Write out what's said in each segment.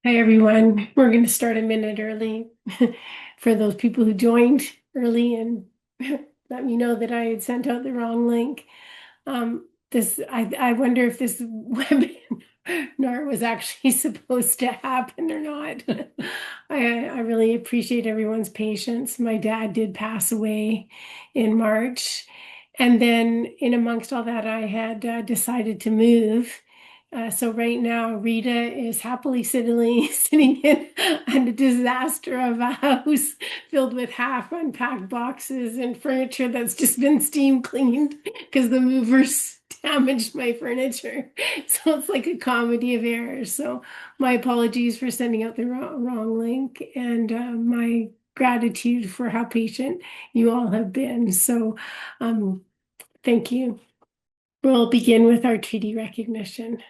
Hi, everyone. We're going to start a minute early for those people who joined early and let me know that I had sent out the wrong link. I wonder if this webinar was actually supposed to happen or not. I really appreciate everyone's patience. My dad did pass away in March. And then in amongst all that, I had decided to move. So right now, Rita is happily sitting in a disaster of a house filled with half unpacked boxes and furniture that's just been steam cleaned because the movers damaged my furniture. So it's like a comedy of errors. So my apologies for sending out the wrong link and my gratitude for how patient you all have been. So um, thank you. We'll begin with our treaty recognition.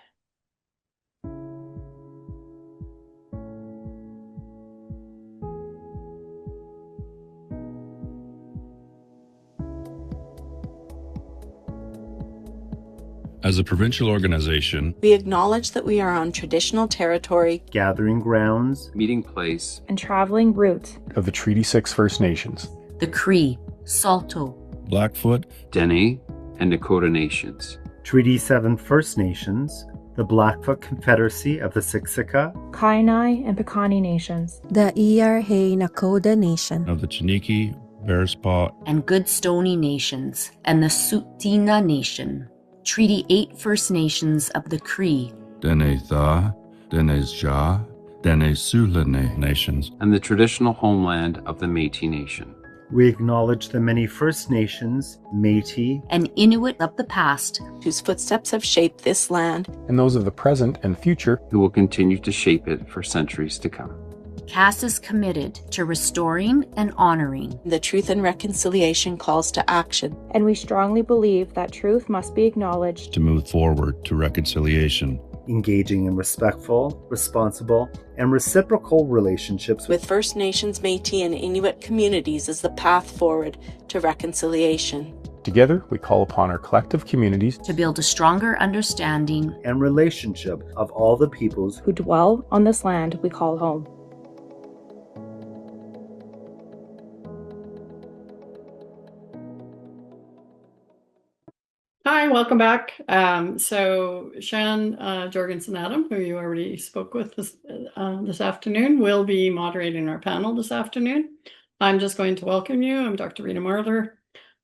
As a provincial organization, we acknowledge that we are on traditional territory, gathering grounds, meeting place, and traveling route of the Treaty 6 First Nations, the Cree, Saulteaux, Blackfoot, Dene, and Dakota Nations. Treaty 7 First Nations, the Blackfoot Confederacy of the Siksika, Kainai and Piikani Nations, the Iyarhe Nakoda Nation, of the Chiniki, Bearspaw, and Goodstoney Nations, and the Tsuut'ina Nation. Treaty 8 First Nations of the Cree, Dene Tha, Dene Zja, Dene Sulene Nations, and the traditional homeland of the Métis Nation. We acknowledge the many First Nations, Métis, and Inuit of the past, whose footsteps have shaped this land, and those of the present and future, who will continue to shape it for centuries to come. CAS is committed to restoring and honoring the Truth and Reconciliation calls to action. And we strongly believe that truth must be acknowledged to move forward to reconciliation, engaging in respectful, responsible, and reciprocal relationships with First Nations, Métis, and Inuit communities as the path forward to reconciliation. Together, we call upon our collective communities to build a stronger understanding and relationship of all the peoples who dwell on this land we call home. Hi, welcome back. So Shan Jorgensen Adam, who you already spoke with this afternoon, will be moderating our panel this afternoon. I'm just going to welcome you. I'm Dr. Rita Marler.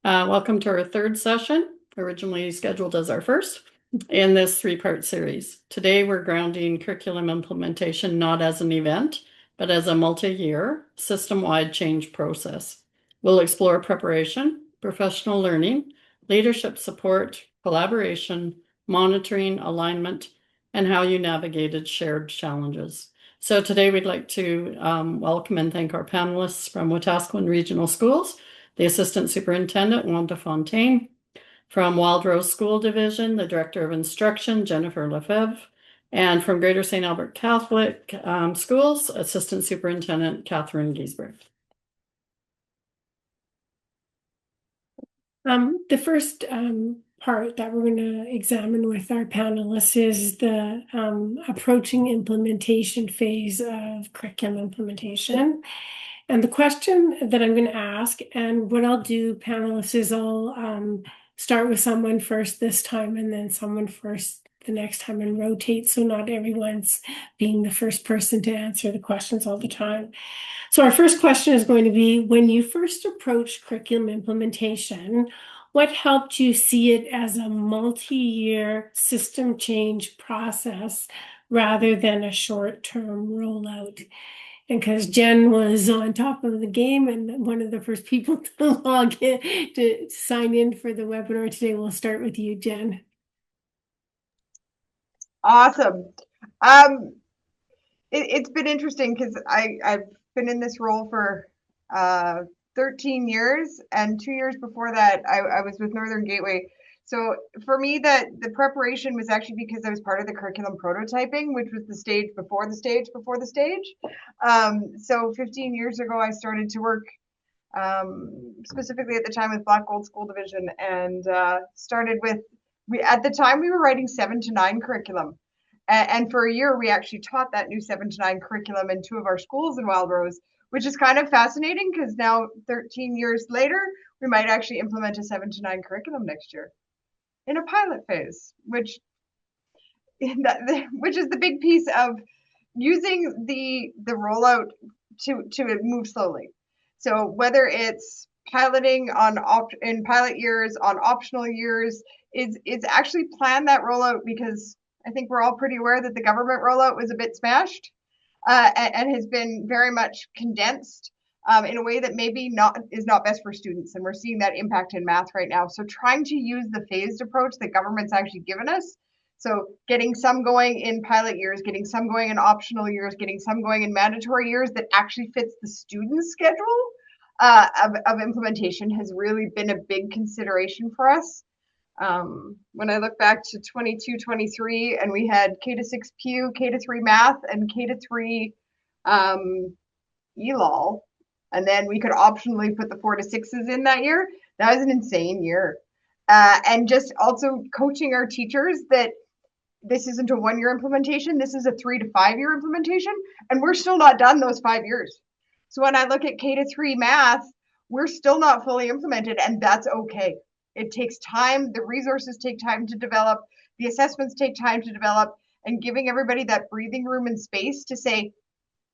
Welcome to our third session, originally scheduled as our first, in this three-part series. Today, we're grounding curriculum implementation not as an event, but as a multi-year, system-wide change process. We'll explore preparation, professional learning, leadership support, collaboration, monitoring, alignment, and how you navigated shared challenges. So today we'd like to welcome and thank our panelists from Wetaskiwin Regional Schools, the Assistant Superintendent, Wanda Fonteyne, from Wildrose School Division, the Director of Instruction, Jennifer Lefebvre, and from Greater St. Albert Catholic Schools, Assistant Superintendent, Catherine Giesbrecht. The first part that we're going to examine with our panelists is the approaching implementation phase of curriculum implementation. And the question that I'm going to ask, and what I'll do, panelists, is I'll start with someone first this time and then someone first the next time and rotate, so not everyone's being the first person to answer the questions all the time. So our first question is going to be, when you first approached curriculum implementation, what helped you see it as a multi-year system change process rather than a short-term rollout? And because Jen was on top of the game and one of the first people to log in, to sign in for the webinar today, we'll start with you, Jen. Awesome. It's been interesting because I've been in this role for 13 years, and 2 years before that I was with Northern Gateway. So for me, the preparation was actually because I was part of the curriculum prototyping, which was the stage before the stage before the stage. So 15 years ago, I started to work specifically at the time with Black Gold School Division, and started with, at the time we were writing 7 to 9 curriculum. And for a year, we actually taught that new 7 to 9 curriculum in 2 of our schools in Wild Rose, which is kind of fascinating because now 13 years later, we might actually implement a 7 to 9 curriculum next year in a pilot phase, which is the big piece of using the rollout to move slowly. So whether it's piloting in pilot years, on optional years, is actually plan that rollout, because I think we're all pretty aware that the government rollout was a bit smashed and has been very much condensed in a way that maybe is not best for students. And we're seeing that impact in math right now. So trying to use the phased approach that government's actually given us. So getting some going in pilot years, getting some going in optional years, getting some going in mandatory years that actually fits the student's schedule of implementation has really been a big consideration for us. When I look back to 22-23, and we had K-6 PU, K-3 math, and K-3 ELOL, and then we could optionally put the 4-6s in that year. That was an insane year. And just also coaching our teachers that this isn't a 1-year implementation, this is a 3 to 5 year implementation, and we're still not done those 5 years. So when I look at K-3 math, we're still not fully implemented, and that's okay. It takes time, the resources take time to develop, the assessments take time to develop, and giving everybody that breathing room and space to say,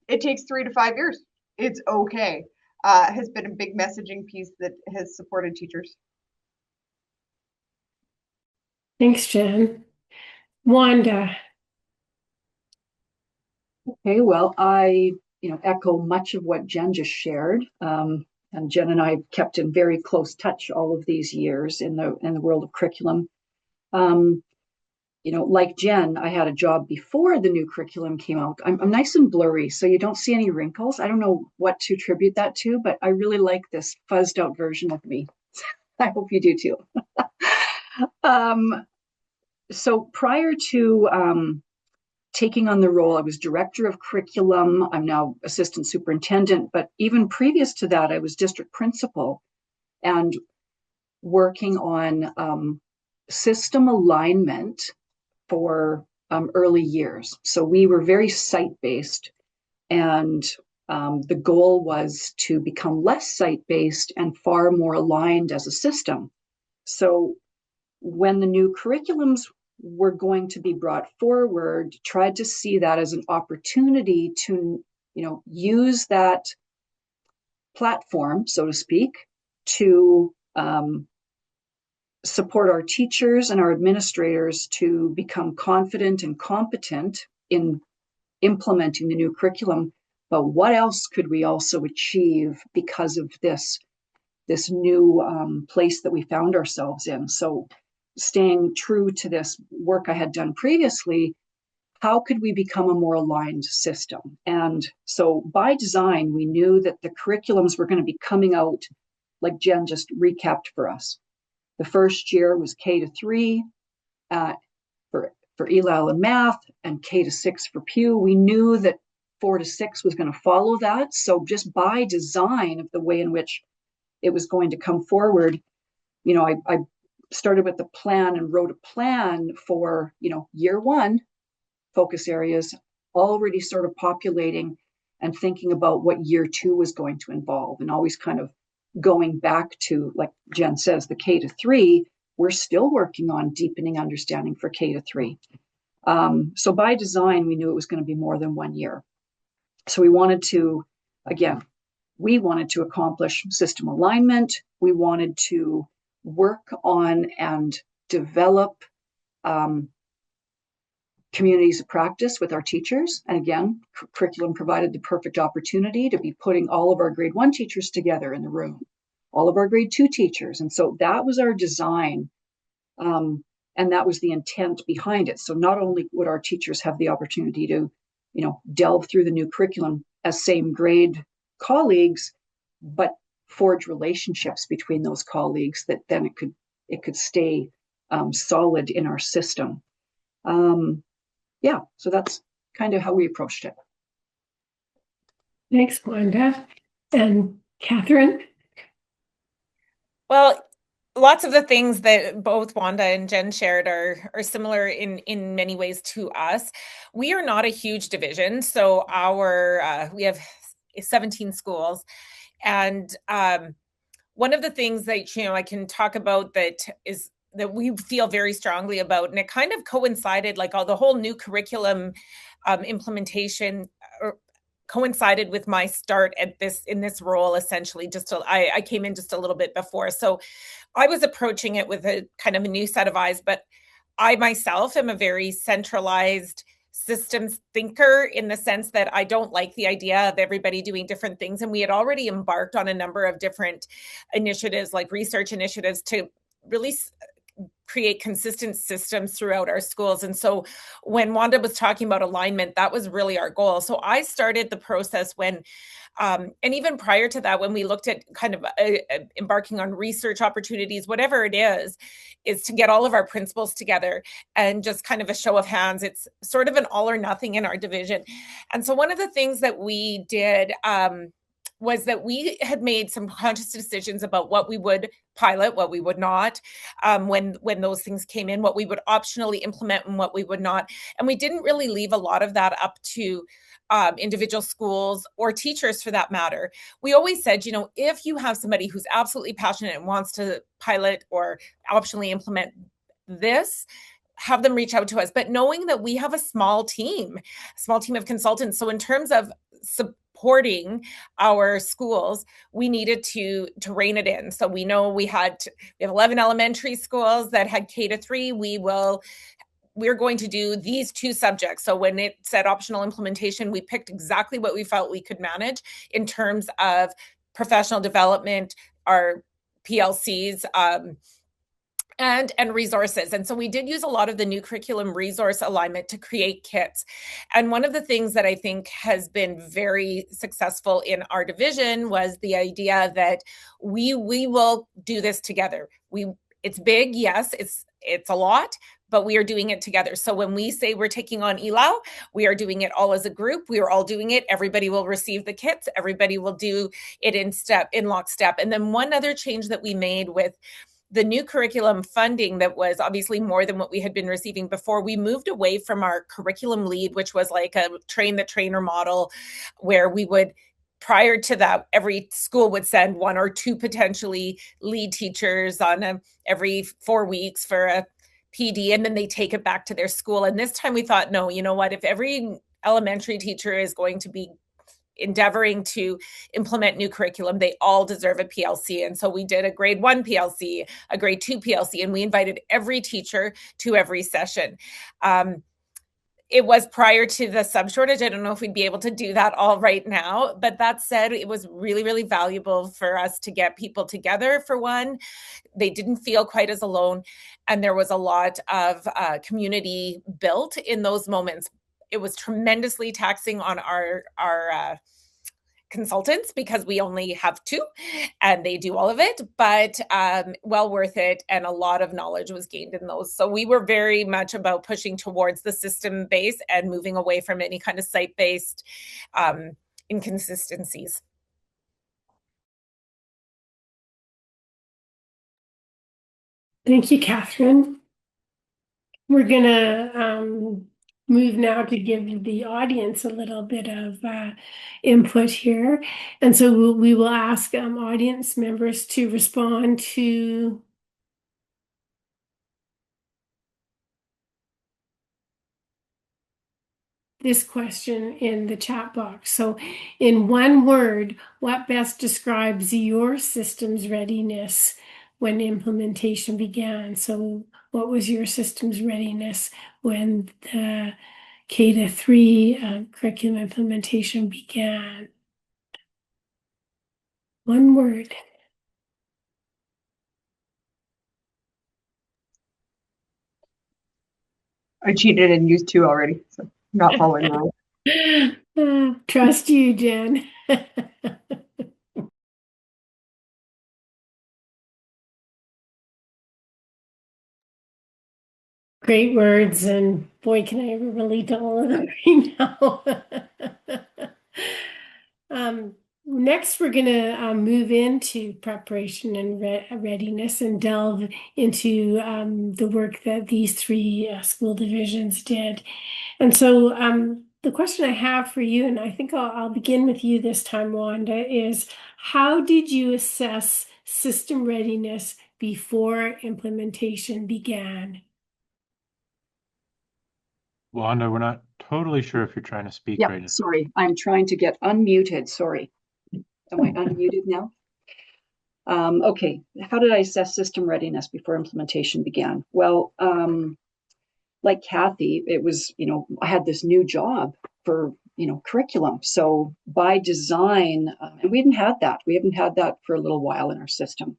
it takes 3 to 5 years, it's okay, has been a big messaging piece that has supported teachers. Thanks, Jen. Wanda. Okay, well, I echo much of what Jen just shared. And Jen and I have kept in very close touch all of these years in the world of curriculum. Like Jen, I had a job before the new curriculum came out. I'm nice and blurry, so you don't see any wrinkles. I don't know what to attribute that to, but I really like this fuzzed out version of me. I hope you do too. So prior to taking on the role, I was director of curriculum. I'm now assistant superintendent, but even previous to that, I was district principal and working on system alignment for early years. So we were very site-based, and the goal was to become less site-based and far more aligned as a system. So when the new curriculums were going to be brought forward, tried to see that as an opportunity to, use that platform, so to speak, to support our teachers and our administrators to become confident and competent in implementing the new curriculum. But what else could we also achieve because of this new place that we found ourselves in? So staying true to this work I had done previously, how could we become a more aligned system? And so by design, we knew that the curriculums were going to be coming out, like Jen just recapped for us. The first year was K-3 for ELAL and math, and K-6 for PU. We knew that 4-6 was going to follow that. So just by design of the way in which it was going to come forward, I started with the plan and wrote a plan for, year 1 focus areas, already sort of populating and thinking about what year 2 was going to involve, and always kind of going back to, like Jen says, the K-3, we're still working on deepening understanding for K-3. So by design, we knew it was going to be more than 1 year. So we wanted to accomplish system alignment. We wanted to work on and develop communities of practice with our teachers. And again, curriculum provided the perfect opportunity to be putting all of our grade 1 teachers together in the room, all of our grade 2 teachers. And so that was our design. And that was the intent behind it. So not only would our teachers have the opportunity to, delve through the new curriculum as same grade colleagues, but forge relationships between those colleagues that then it could stay solid in our system. So that's kind of how we approached it. Thanks, Wanda. And Catherine? Well, lots of the things that both Wanda and Jen shared are similar in many ways to us. We are not a huge division, so we have 17 schools, and one of the things that I can talk about that we feel very strongly about, and it kind of coincided, like all the whole new curriculum implementation coincided with my start in this role. Essentially, I came in just a little bit before, so I was approaching it with a kind of a new set of eyes. But I myself am a very centralized systems thinker, in the sense that I don't like the idea of everybody doing different things. And we had already embarked on a number of different initiatives, like research initiatives, to really create consistent systems throughout our schools. And so when Wanda was talking about alignment, that was really our goal. So I started the process when, and even prior to that, when we looked at kind of embarking on research opportunities, whatever it is to get all of our principals together and just kind of a show of hands. It's sort of an all or nothing in our division. And so one of the things that we did was that we had made some conscious decisions about what we would pilot, what we would not, when those things came in, what we would optionally implement and what we would not. And we didn't really leave a lot of that up to individual schools or teachers, for that matter. We always said, if you have somebody who's absolutely passionate and wants to pilot or optionally implement this, have them reach out to us. But knowing that we have a small team of consultants. So in terms of supporting our schools, we needed to rein it in. So we know we have 11 elementary schools that had K-3. We're going to do these two subjects. So when it said optional implementation, we picked exactly what we felt we could manage in terms of professional development, our PLCs, and resources. And so we did use a lot of the new curriculum resource alignment to create kits. And one of the things that I think has been very successful in our division was the idea that we will do this together. It's big, yes, it's a lot, but we are doing it together. So when we say we're taking on ELAU, we are doing it all as a group. We are all doing it. Everybody will receive the kits. Everybody will do it in lockstep. And then one other change that we made with the new curriculum funding, that was obviously more than what we had been receiving before, we moved away from our curriculum lead, which was like a train the trainer model, where we would, prior to that, every school would send one or two potentially lead teachers on every 4 weeks for a PD, and then they take it back to their school. And this time we thought, no, you know what, if every elementary teacher is going to be endeavoring to implement new curriculum, they all deserve a PLC. And so we did a grade 1 PLC, a grade 2 PLC, and we invited every teacher to every session. It was prior to the sub shortage. I don't know if we'd be able to do that all right now, but that said, it was really, really valuable for us to get people together. For one, they didn't feel quite as alone, and there was a lot of community built in those moments. It was tremendously taxing on our consultants, because we only have 2 and they do all of it, but well worth it. And a lot of knowledge was gained in those. So we were very much about pushing towards the system base and moving away from any kind of site-based inconsistencies. Thank you, Catherine. We're going to move now to give the audience a little bit of input here. And so we will ask audience members to respond to this question in the chat box. So in one word, what best describes your system's readiness when implementation began? So what was your system's readiness when the K-3 curriculum implementation began? One word. I cheated and used 2 already, so not following the rule. Trust you, Jen. Great words, and boy, can I ever relate to all of them right now. next we're going to move into preparation and readiness and delve into the work that these three school divisions did. And so the question I have for you, and I think I'll begin with you this time, Wanda, is how did you assess system readiness before implementation began? Wanda, we're not totally sure if you're trying to speak Yeah, right now. sorry. I'm trying to get unmuted. Sorry. Am I unmuted now? Okay. How did I assess system readiness before implementation began? Well, like Kathy, it was, I had this new job for, curriculum. So by design, and we hadn't had that. We haven't had that for a little while in our system.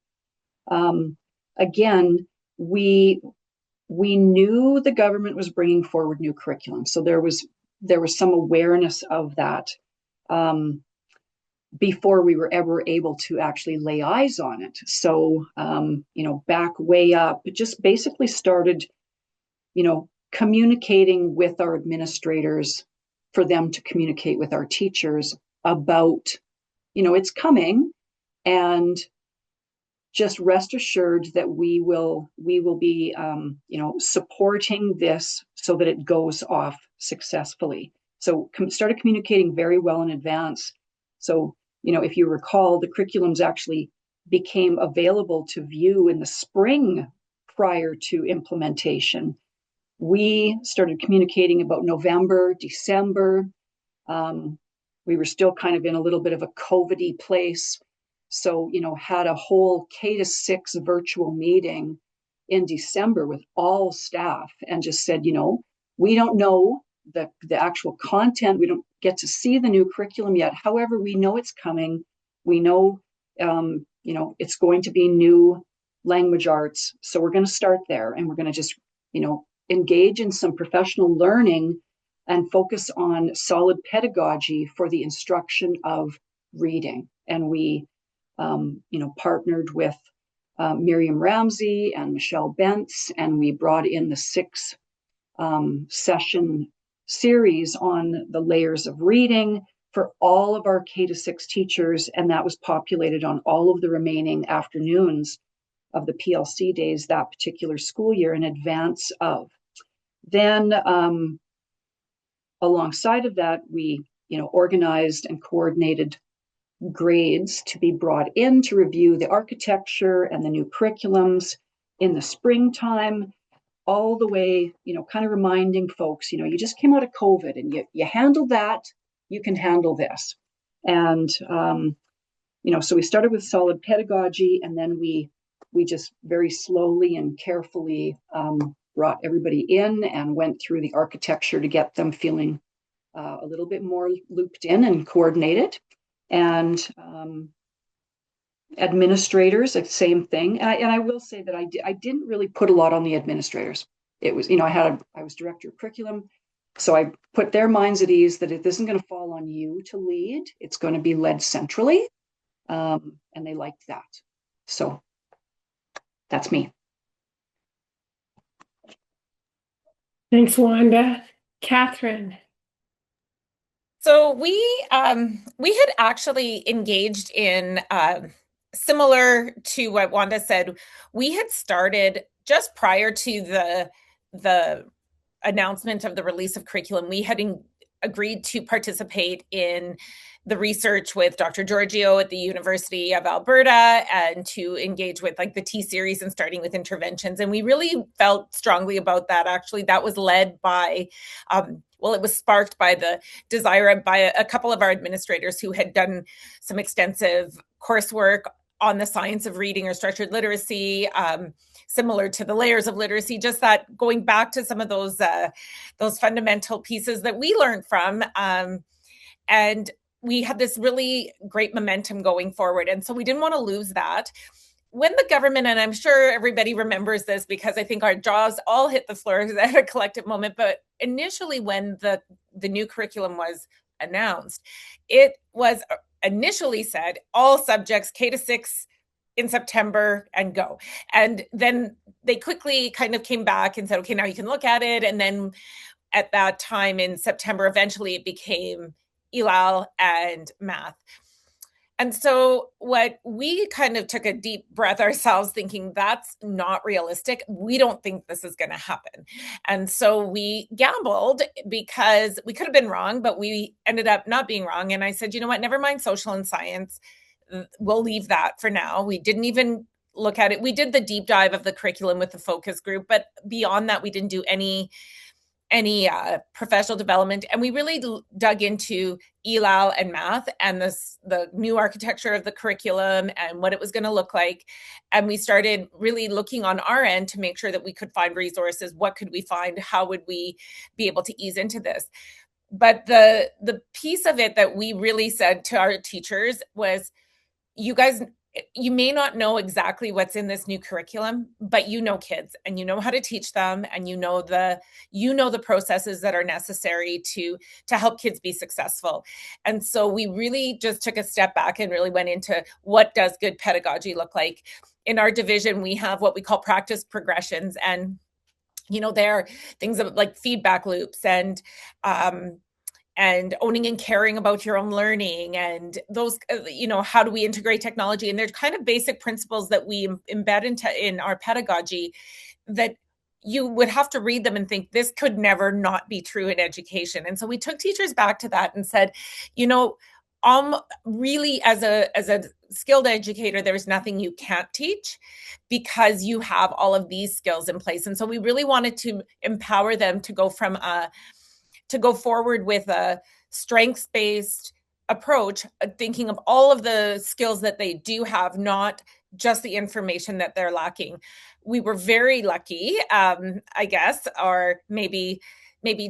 Again, we knew the government was bringing forward new curriculum. So there was some awareness of that before we were ever able to actually lay eyes on it. So, back way up, it just basically started, communicating with our administrators for them to communicate with our teachers about, it's coming, and just rest assured that we will be, supporting this so that it goes off successfully. So started communicating very well in advance. So, if you recall, the curriculums actually became available to view in the spring prior to implementation. We started communicating about November, December. We were still kind of in a little bit of a COVID-y place. So, had a whole K-6 virtual meeting in December with all staff and just said, we don't know the actual content. We don't get to see the new curriculum yet. However, we know it's coming. We know, it's going to be new language arts. So we're going to start there, and we're going to just, engage in some professional learning and focus on solid pedagogy for the instruction of reading. And we, partnered with Miriam Ramsey and Michelle Bentz, and we brought in the 6 session series on the layers of reading for all of our K-6 teachers, and that was populated on all of the remaining afternoons of the PLC days that particular school year in advance of. Then alongside of that, we organized and coordinated grades to be brought in to review the architecture and the new curriculums in the springtime, all the way, kind of reminding folks, you just came out of COVID and you handled that, you can handle this. And, so we started with solid pedagogy, and then we just very slowly and carefully brought everybody in and went through the architecture to get them feeling a little bit more looped in and coordinated. And administrators, the same thing. And I will say that I didn't really put a lot on the administrators. It was, I was director of curriculum, so I put their minds at ease that it isn't going to fall on you to lead. It's going to be led centrally, and they liked that. So that's me. Thanks, Wanda. Catherine. So we had actually engaged in similar to what Wanda said. We had started just prior to the announcement of the release of curriculum. We had agreed to participate in the research with Dr. Giorgio at the University of Alberta, and to engage with the T-series and starting with interventions. And we really felt strongly about that. Actually, that was led by, it was sparked by the desire by a couple of our administrators who had done some extensive coursework on the science of reading or structured literacy, similar to the layers of literacy, just that going back to some of those fundamental pieces that we learned from. And we had this really great momentum going forward. And so we didn't want to lose that. When the government, and I'm sure everybody remembers this because I think our jaws all hit the floor at a collective moment, but initially when the new curriculum was announced, it was initially said all subjects K-6 in September and go. And then they quickly kind of came back and said, okay, now you can look at it. And then at that time in September, eventually it became ELAL and math. And so what we kind of took a deep breath ourselves, thinking that's not realistic. We don't think this is going to happen. And so we gambled because we could have been wrong, but we ended up not being wrong. And I said, you know what, never mind social and science. We'll leave that for now. We didn't even look at it. We did the deep dive of the curriculum with the focus group, but beyond that, we didn't do any professional development. And we really dug into ELAL and math and the new architecture of the curriculum and what it was going to look like. And we started really looking on our end to make sure that we could find resources. What could we find? How would we be able to ease into this? But the piece of it that we really said to our teachers was, you guys, you may not know exactly what's in this new curriculum, but you know kids and you know how to teach them, and you know the processes that are necessary to help kids be successful. And so we really just took a step back and really went into what does good pedagogy look like. In our division, we have what we call practice progressions, and there are things like feedback loops and owning and caring about your own learning, and those, how do we integrate technology? And they're kind of basic principles that we embed in our pedagogy that you would have to read them and think this could never not be true in education. And so we took teachers back to that and said, really as a skilled educator, there's nothing you can't teach because you have all of these skills in place. And so we really wanted to empower them to go forward with a strengths-based approach, thinking of all of the skills that they do have, not just the information that they're lacking. We were very lucky, I guess, or maybe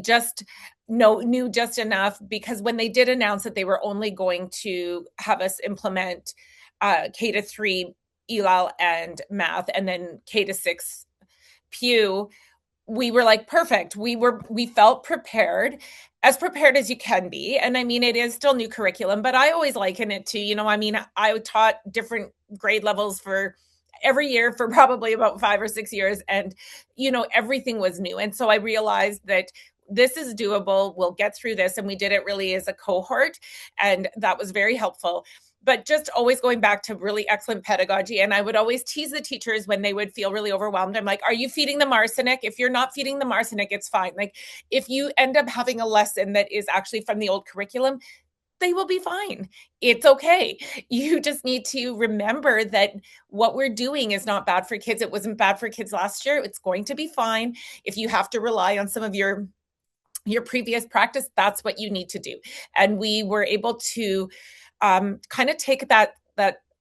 just knew just enough, because when they did announce that they were only going to have us implement K-3 ELAL and math, and then K-6 PU, we were like, perfect. We felt prepared as you can be. And I mean, it is still new curriculum, but I always liken it to, I taught different grade levels for every year for probably about 5 or 6 years. And, everything was new. And so I realized that this is doable. We'll get through this. And we did it really as a cohort. And that was very helpful. But just always going back to really excellent pedagogy. And I would always tease the teachers when they would feel really overwhelmed. I'm like, are you feeding them arsenic? If you're not feeding them arsenic, it's fine. Like, if you end up having a lesson that is actually from the old curriculum, they will be fine. It's okay. You just need to remember that what we're doing is not bad for kids. It wasn't bad for kids last year. It's going to be fine. If you have to rely on some of your previous practice, that's what you need to do. And we were able to kind of take that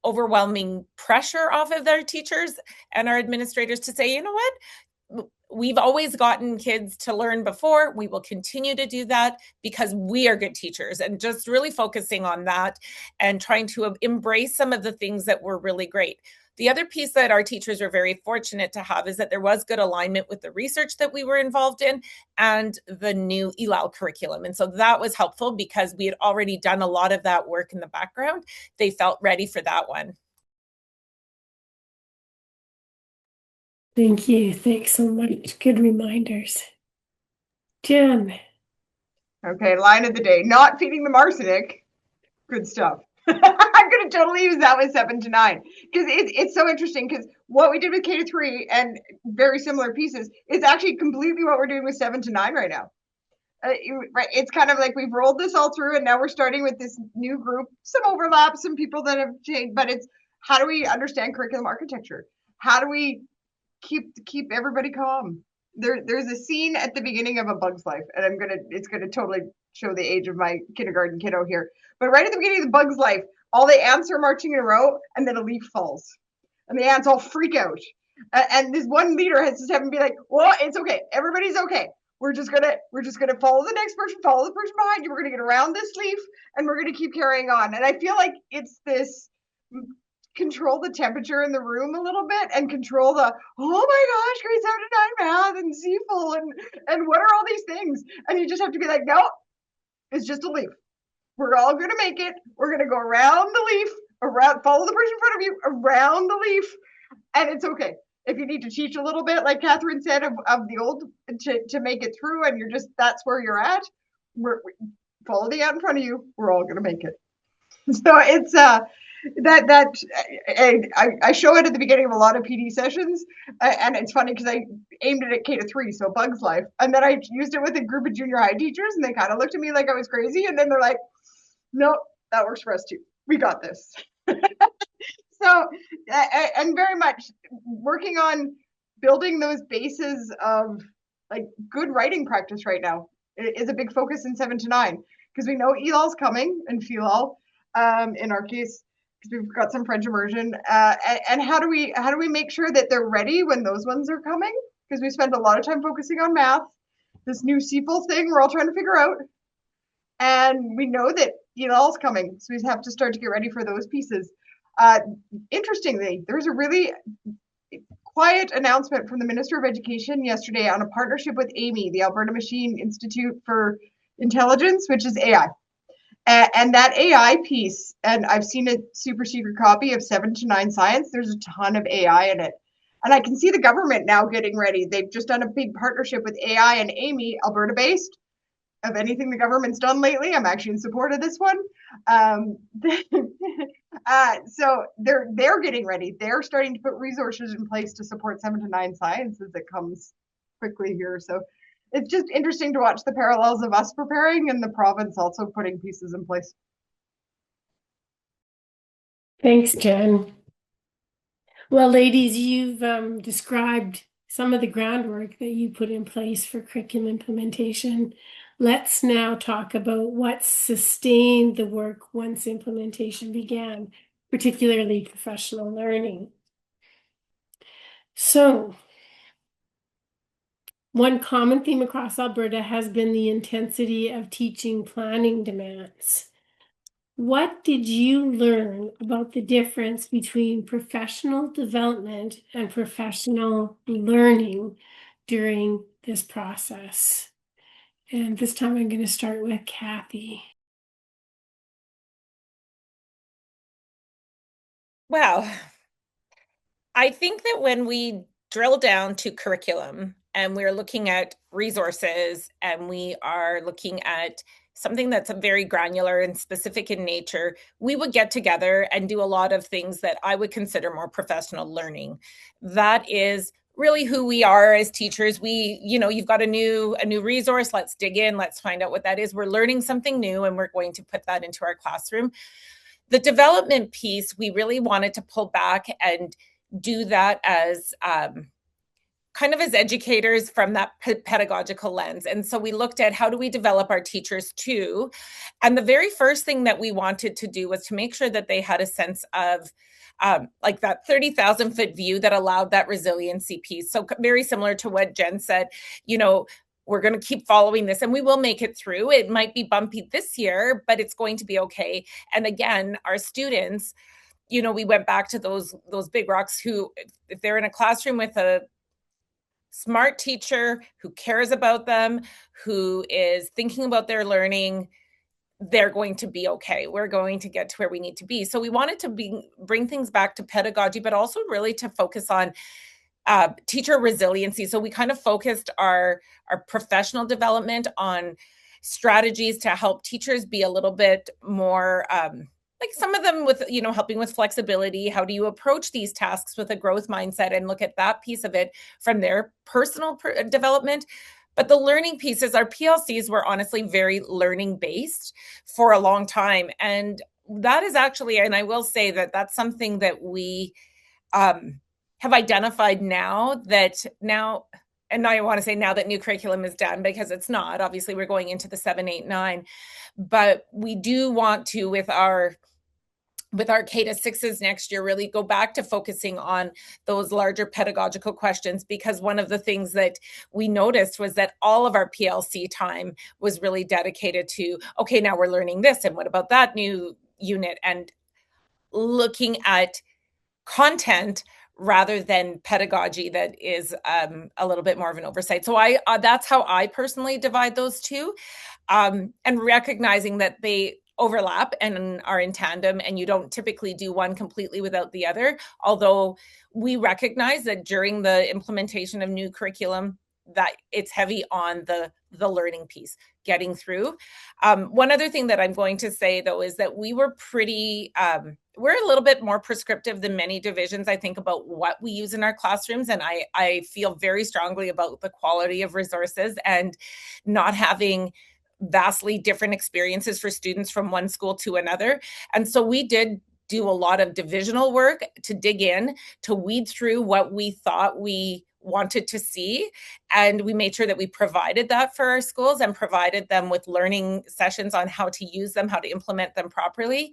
overwhelming pressure off of their teachers and our administrators to say, you know what? We've always gotten kids to learn before. We will continue to do that because we are good teachers, and just really focusing on that and trying to embrace some of the things that were really great. The other piece that our teachers were very fortunate to have is that there was good alignment with the research that we were involved in and the new ELAL curriculum. And so that was helpful because we had already done a lot of that work in the background. They felt ready for that one. Thank you. Thanks so much. Good reminders. Jen. Okay, line of the day. Not feeding them arsenic. Good stuff. I'm going to totally use that with 7 to 9 because it's so interesting, because what we did with K to 3 and very similar pieces is actually completely what we're doing with 7 to 9 right now. Right, it's kind of like we've rolled this all through, and now we're starting with this new group, some overlap, some people that have changed, but it's how do we understand curriculum architecture? How do we keep everybody calm? There's a scene at the beginning of A Bug's Life, and it's gonna totally show the age of my kindergarten kiddo here. But right at the beginning of The Bug's Life, all the ants are marching in a row, and then a leaf falls, and the ants all freak out. And this one leader has to step and be like, "Well, it's okay. Everybody's okay. We're just gonna follow the next person, follow the person behind you. We're gonna get around this leaf, and we're gonna keep carrying on." And I feel like it's this control the temperature in the room a little bit, and control the, oh my gosh, grade 7 to 9 math and CFL and what are all these things? And you just have to be like, no, it's just a leaf. We're all going to make it. We're going to go around the leaf, follow the person in front of you, around the leaf, and it's okay. If you need to teach a little bit, like Catherine said, of the old to make it through, and that's where you're at, follow the ant in front of you. We're all going to make it. So it's I show it at the beginning of a lot of PD sessions, and it's funny because I aimed it at K-3, so Bugs Life, and then I used it with a group of junior high teachers, and they kind of looked at me like I was crazy, and then they're like, "No, that works for us too. We got this." So, and very much working on building those bases of like good writing practice right now is a big focus in 7 to 9 because we know EL's coming and FELAL in our case because we've got some French immersion and how do we make sure that they're ready when those ones are coming because we spent a lot of time focusing on math, this new CEFL thing we're all trying to figure out, and we know that EL's coming, so we have to start to get ready for those pieces. Interestingly, there was a really quiet announcement from the Minister of Education yesterday on a partnership with AMI, the Alberta Machine Institute for Intelligence, which is AI. And that AI piece, and I've seen a super secret copy of 7 to 9 Science, there's a ton of AI in it. And I can see the government now getting ready. They've just done a big partnership with AI and AMI, Alberta-based. Of anything the government's done lately, I'm actually in support of this one. So they're getting ready. They're starting to put resources in place to support 7 to 9 Science as it comes quickly here. So it's just interesting to watch the parallels of us preparing and the province also putting pieces in place. Thanks, Jen. Well, ladies, you've described some of the groundwork that you put in place for curriculum implementation. Let's now talk about what sustained the work once implementation began, particularly professional learning. So, one common theme across Alberta has been the intensity of teaching planning demands. What did you learn about the difference between professional development and professional learning during this process? And this time I'm going to start with Kathy. Well, I think that when we drill down to curriculum and we're looking at resources and we are looking at something that's very granular and specific in nature, we would get together and do a lot of things that I would consider more professional learning. That is really who we are as teachers. You've got a new resource, let's dig in, let's find out what that is. We're learning something new and we're going to put that into our classroom. The development piece, we really wanted to pull back and do that as kind of as educators from that pedagogical lens. And so we looked at how do we develop our teachers too. And the very first thing that we wanted to do was to make sure that they had a sense of like that 30,000 foot view that allowed that resiliency piece. So very similar to what Jen said, we're going to keep following this and we will make it through. It might be bumpy this year, but it's going to be okay. And again, our students, we went back to those big rocks who, if they're in a classroom with a smart teacher who cares about them, who is thinking about their learning, they're going to be okay. We're going to get to where we need to be. So we wanted to bring things back to pedagogy, but also really to focus on teacher resiliency. So we kind of focused our professional development on strategies to help teachers be a little bit more like some of them with, helping with flexibility. How do you approach these tasks with a growth mindset and look at that piece of it from their personal development? But the learning pieces, our PLCs were honestly very learning based for a long time. And that is actually, and I will say that that's something that we have identified now, and I want to say now that new curriculum is done, because it's not. Obviously, we're going into the 7, 8, 9. But we do want to, with our K-6s next year, really go back to focusing on those larger pedagogical questions, because one of the things that we noticed was that all of our PLC time was really dedicated to, okay, now we're learning this, and what about that new unit, and looking at content rather than pedagogy that is a little bit more of an oversight. So that's how I personally divide those two, and recognizing that they overlap and are in tandem, and you don't typically do one completely without the other. Although we recognize that during the implementation of new curriculum, that it's heavy on the learning piece, getting through. One other thing that I'm going to say, though, is that we were pretty, we're a little bit more prescriptive than many divisions, I think, about what we use in our classrooms. And I feel very strongly about the quality of resources and not having vastly different experiences for students from one school to another. And so we did do a lot of divisional work to dig in, to weed through what we thought we wanted to see. And we made sure that we provided that for our schools and provided them with learning sessions on how to use them, how to implement them properly,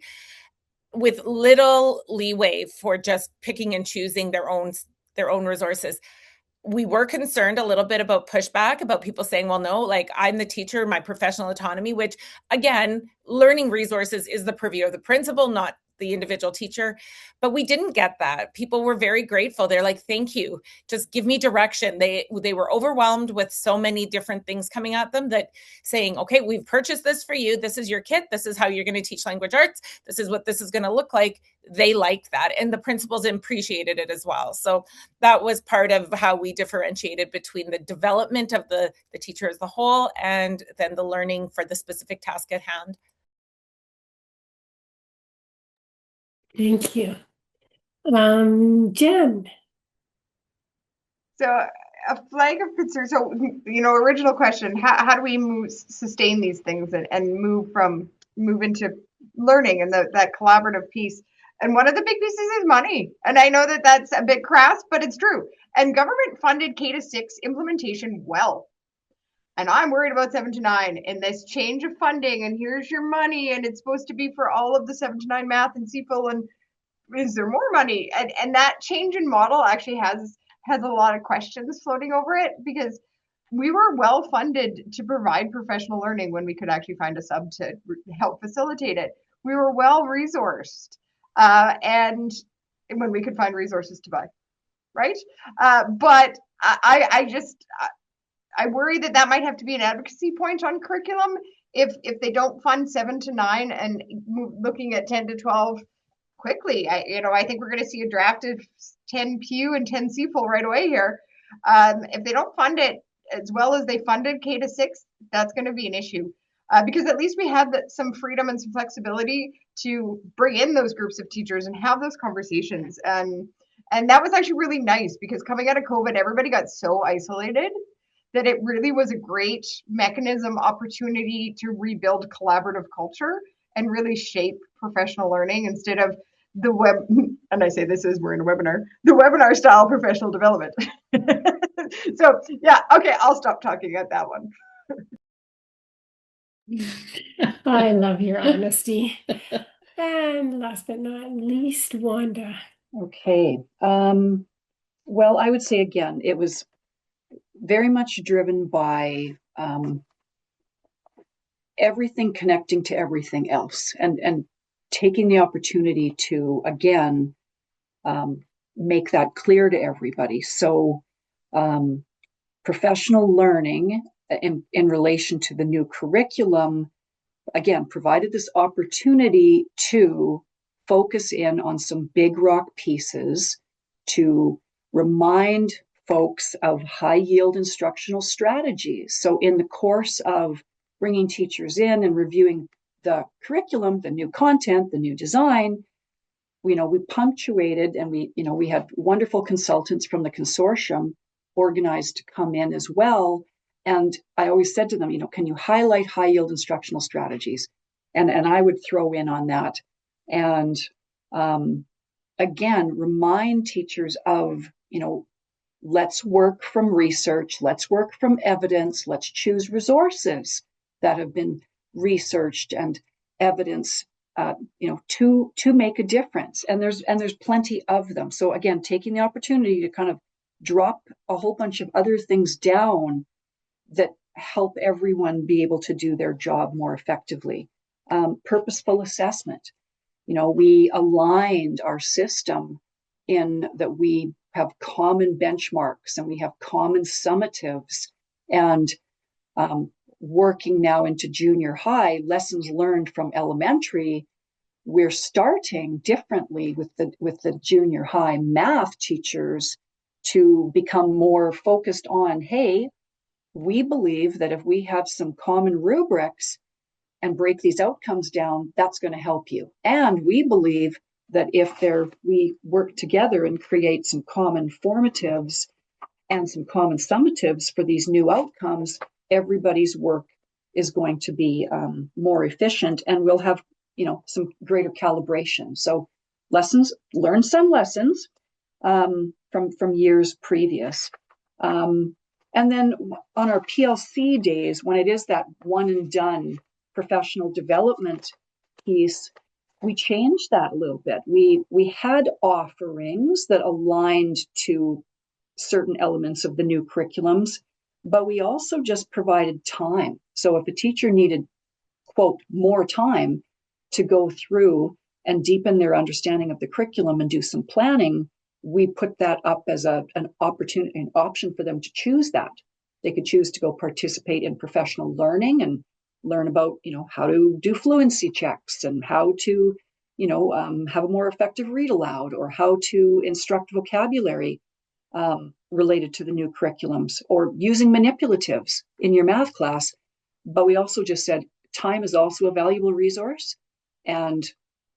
with little leeway for just picking and choosing their own resources. We were concerned a little bit about pushback, about people saying, well, no, like, I'm the teacher, my professional autonomy, which, again, learning resources is the purview of the principal, not the individual teacher. But we didn't get that. People were very grateful. They're like, thank you. Just give me direction. They were overwhelmed with so many different things coming at them, that saying, okay, we've purchased this for you. This is your kit. This is how you're going to teach language arts. This is what this is going to look like. They liked that. And the principals appreciated it as well. So that was part of how we differentiated between the development of the teacher as a whole and then the learning for the specific task at hand. Thank you. Jen. So a flag of concern. So, original question, how do we sustain these things and move into learning and that collaborative piece? And one of the big pieces is money. And I know that that's a bit crass, but it's true. And government funded K-6 implementation well. And I'm worried about 7 to 9 and this change of funding, and here's your money, and it's supposed to be for all of the 7 to 9 math and CFL, and is there more money? And that change in model actually has a lot of questions floating over it, because we were well funded to provide professional learning when we could actually find a sub to help facilitate it. We were well resourced, and when we could find resources to buy, right? But I worry that might have to be an advocacy point on curriculum if they don't fund 7 to 9 and looking at 10 to 12 quickly. I think we're going to see a draft of 10 Pew and 10 CFL right away here. If they don't fund it as well as they funded K-6, that's going to be an issue, because at least we had some freedom and some flexibility to bring in those groups of teachers and have those conversations. And that was actually really nice, because coming out of COVID, everybody got so isolated that it really was a great mechanism, opportunity to rebuild collaborative culture and really shape professional learning instead of the web, and I say this as we're in a webinar, the webinar style professional development. So yeah, okay, I'll stop talking at that one. I love your honesty. And last but not least, Wanda. Okay. Well, I would say again, it was very much driven by everything connecting to everything else, and taking the opportunity to, again, make that clear to everybody. So professional learning in relation to the new curriculum, again, provided this opportunity to focus in on some big rock pieces, to remind folks of high yield instructional strategies. So in the course of bringing teachers in and reviewing the curriculum, the new content, the new design, we punctuated, and we had wonderful consultants from the consortium organized to come in as well. And I always said to them, can you highlight high yield instructional strategies? And I would throw in on that. And again, remind teachers of, let's work from research, let's work from evidence, let's choose resources that have been researched and evidence, to make a difference. And there's plenty of them. So again, taking the opportunity to kind of drop a whole bunch of other things down that help everyone be able to do their job more effectively. Purposeful assessment. We aligned our system in that we have common benchmarks and we have common summatives, and working now into junior high, lessons learned from elementary, we're starting differently with the junior high math teachers to become more focused on, hey, we believe that if we have some common rubrics and break these outcomes down, that's going to help you. And we believe that if we work together and create some common formatives and some common summatives for these new outcomes, everybody's work is going to be more efficient, and we'll have, some greater calibration. So learn some lessons from years previous. And then on our PLC days, when it is that one and done professional development piece, we changed that a little bit. We had offerings that aligned to certain elements of the new curriculums, but we also just provided time. So if a teacher needed, quote, more time to go through and deepen their understanding of the curriculum and do some planning, we put that up as an option for them to choose that. They could choose to go participate in professional learning and learn about, how to do fluency checks and how to, have a more effective read aloud, or how to instruct vocabulary related to the new curriculums, or using manipulatives in your math class. But we also just said time is also a valuable resource, and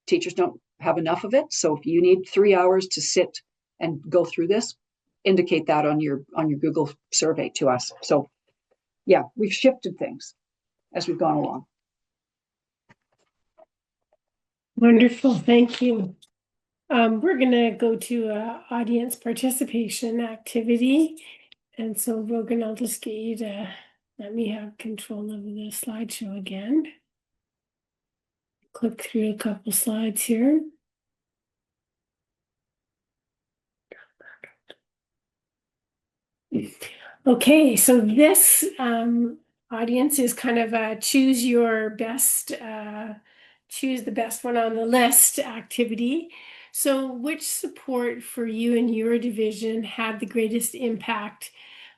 teachers don't have enough of it. So if you need 3 hours to sit and go through this, indicate that on your Google survey to us. So yeah, we've shifted things as we've gone along. Wonderful, thank you. We're going to go to audience participation activity. And so Rogan, I'll just get you to let me have control of the slideshow again. Click through a couple slides here. Okay, so this audience is kind of a choose the best one on the list activity. So which support for you and your division had the greatest impact?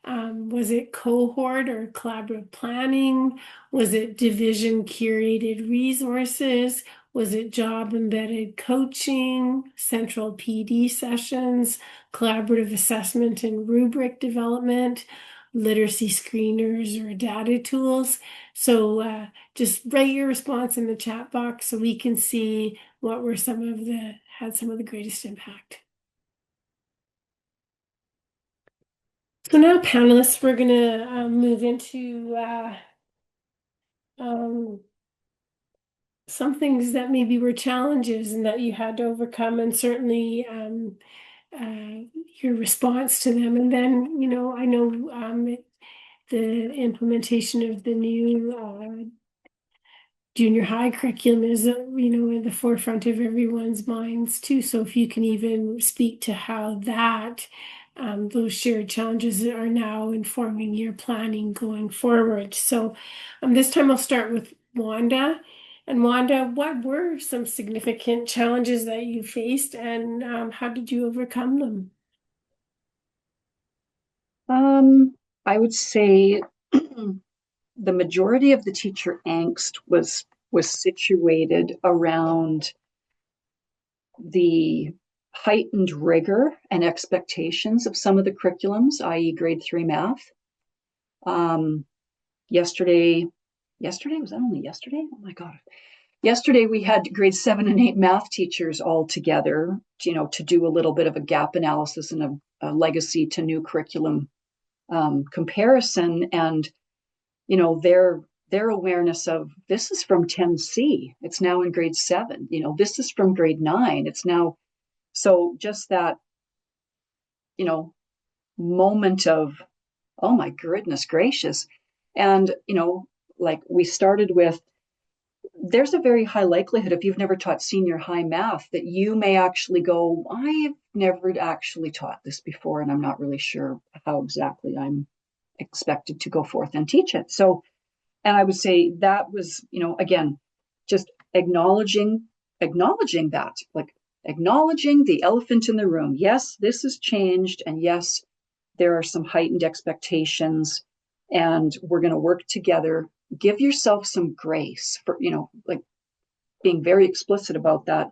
Was it cohort or collaborative planning? Was it division curated resources? Was it job embedded coaching, central PD sessions, collaborative assessment and rubric development, literacy screeners or data tools? So just write your response in the chat box so we can see what were had some of the greatest impact. So now, panelists, we're going to move into some things that maybe were challenges and that you had to overcome, and certainly your response to them. And then, I know the implementation of the new junior high curriculum is, in the forefront of everyone's minds too. So if you can even speak to how that those shared challenges are now informing your planning going forward. So this time I'll start with Wanda. And Wanda, what were some significant challenges that you faced, and how did you overcome them? I would say the majority of the teacher angst was situated around the heightened rigor and expectations of some of the curriculums, i.e. grade 3 math. Yesterday, was that only yesterday? Oh my God. Yesterday we had grade 7 and 8 math teachers all together, to do a little bit of a gap analysis and a legacy to new curriculum comparison. And, their awareness of this is from 10C, it's now in grade 7, this is from grade 9, it's now. So just that, moment of, oh my goodness gracious. And, like we started with, there's a very high likelihood, if you've never taught senior high math, that you may actually go, I've never actually taught this before, and I'm not really sure how exactly I'm expected to go forth and teach it. So, and I would say that was, again, just acknowledging that, like acknowledging the elephant in the room. Yes, this has changed. And yes, there are some heightened expectations, and we're going to work together. Give yourself some grace for, like being very explicit about that.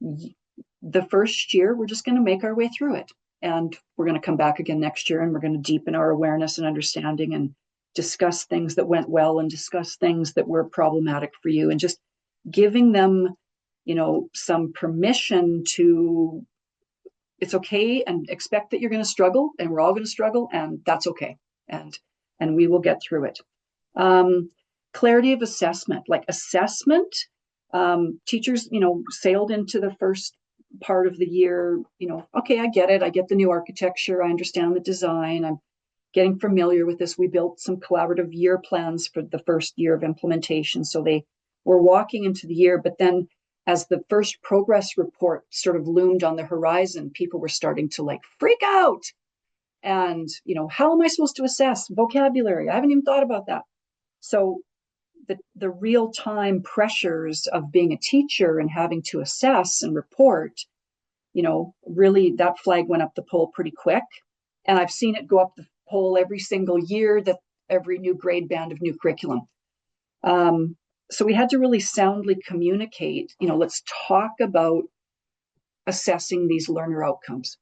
The first year, we're just going to make our way through it. And we're going to come back again next year, and we're going to deepen our awareness and understanding and discuss things that went well and discuss things that were problematic for you, and just giving them, some permission to, it's okay, and expect that you're going to struggle, and we're all going to struggle, and that's okay. And we will get through it. Clarity of assessment, like assessment, teachers, sailed into the first part of the year, okay, I get it. I get the new architecture. I understand the design. I'm getting familiar with this. We built some collaborative year plans for the first year of implementation. So they were walking into the year, but then as the first progress report sort of loomed on the horizon, people were starting to like freak out. And, how am I supposed to assess vocabulary? I haven't even thought about that. So the real-time pressures of being a teacher and having to assess and report, really that flag went up the pole pretty quick. And I've seen it go up the pole every single year, that every new grade band of new curriculum. So we had to really soundly communicate, let's talk about assessing these learner outcomes.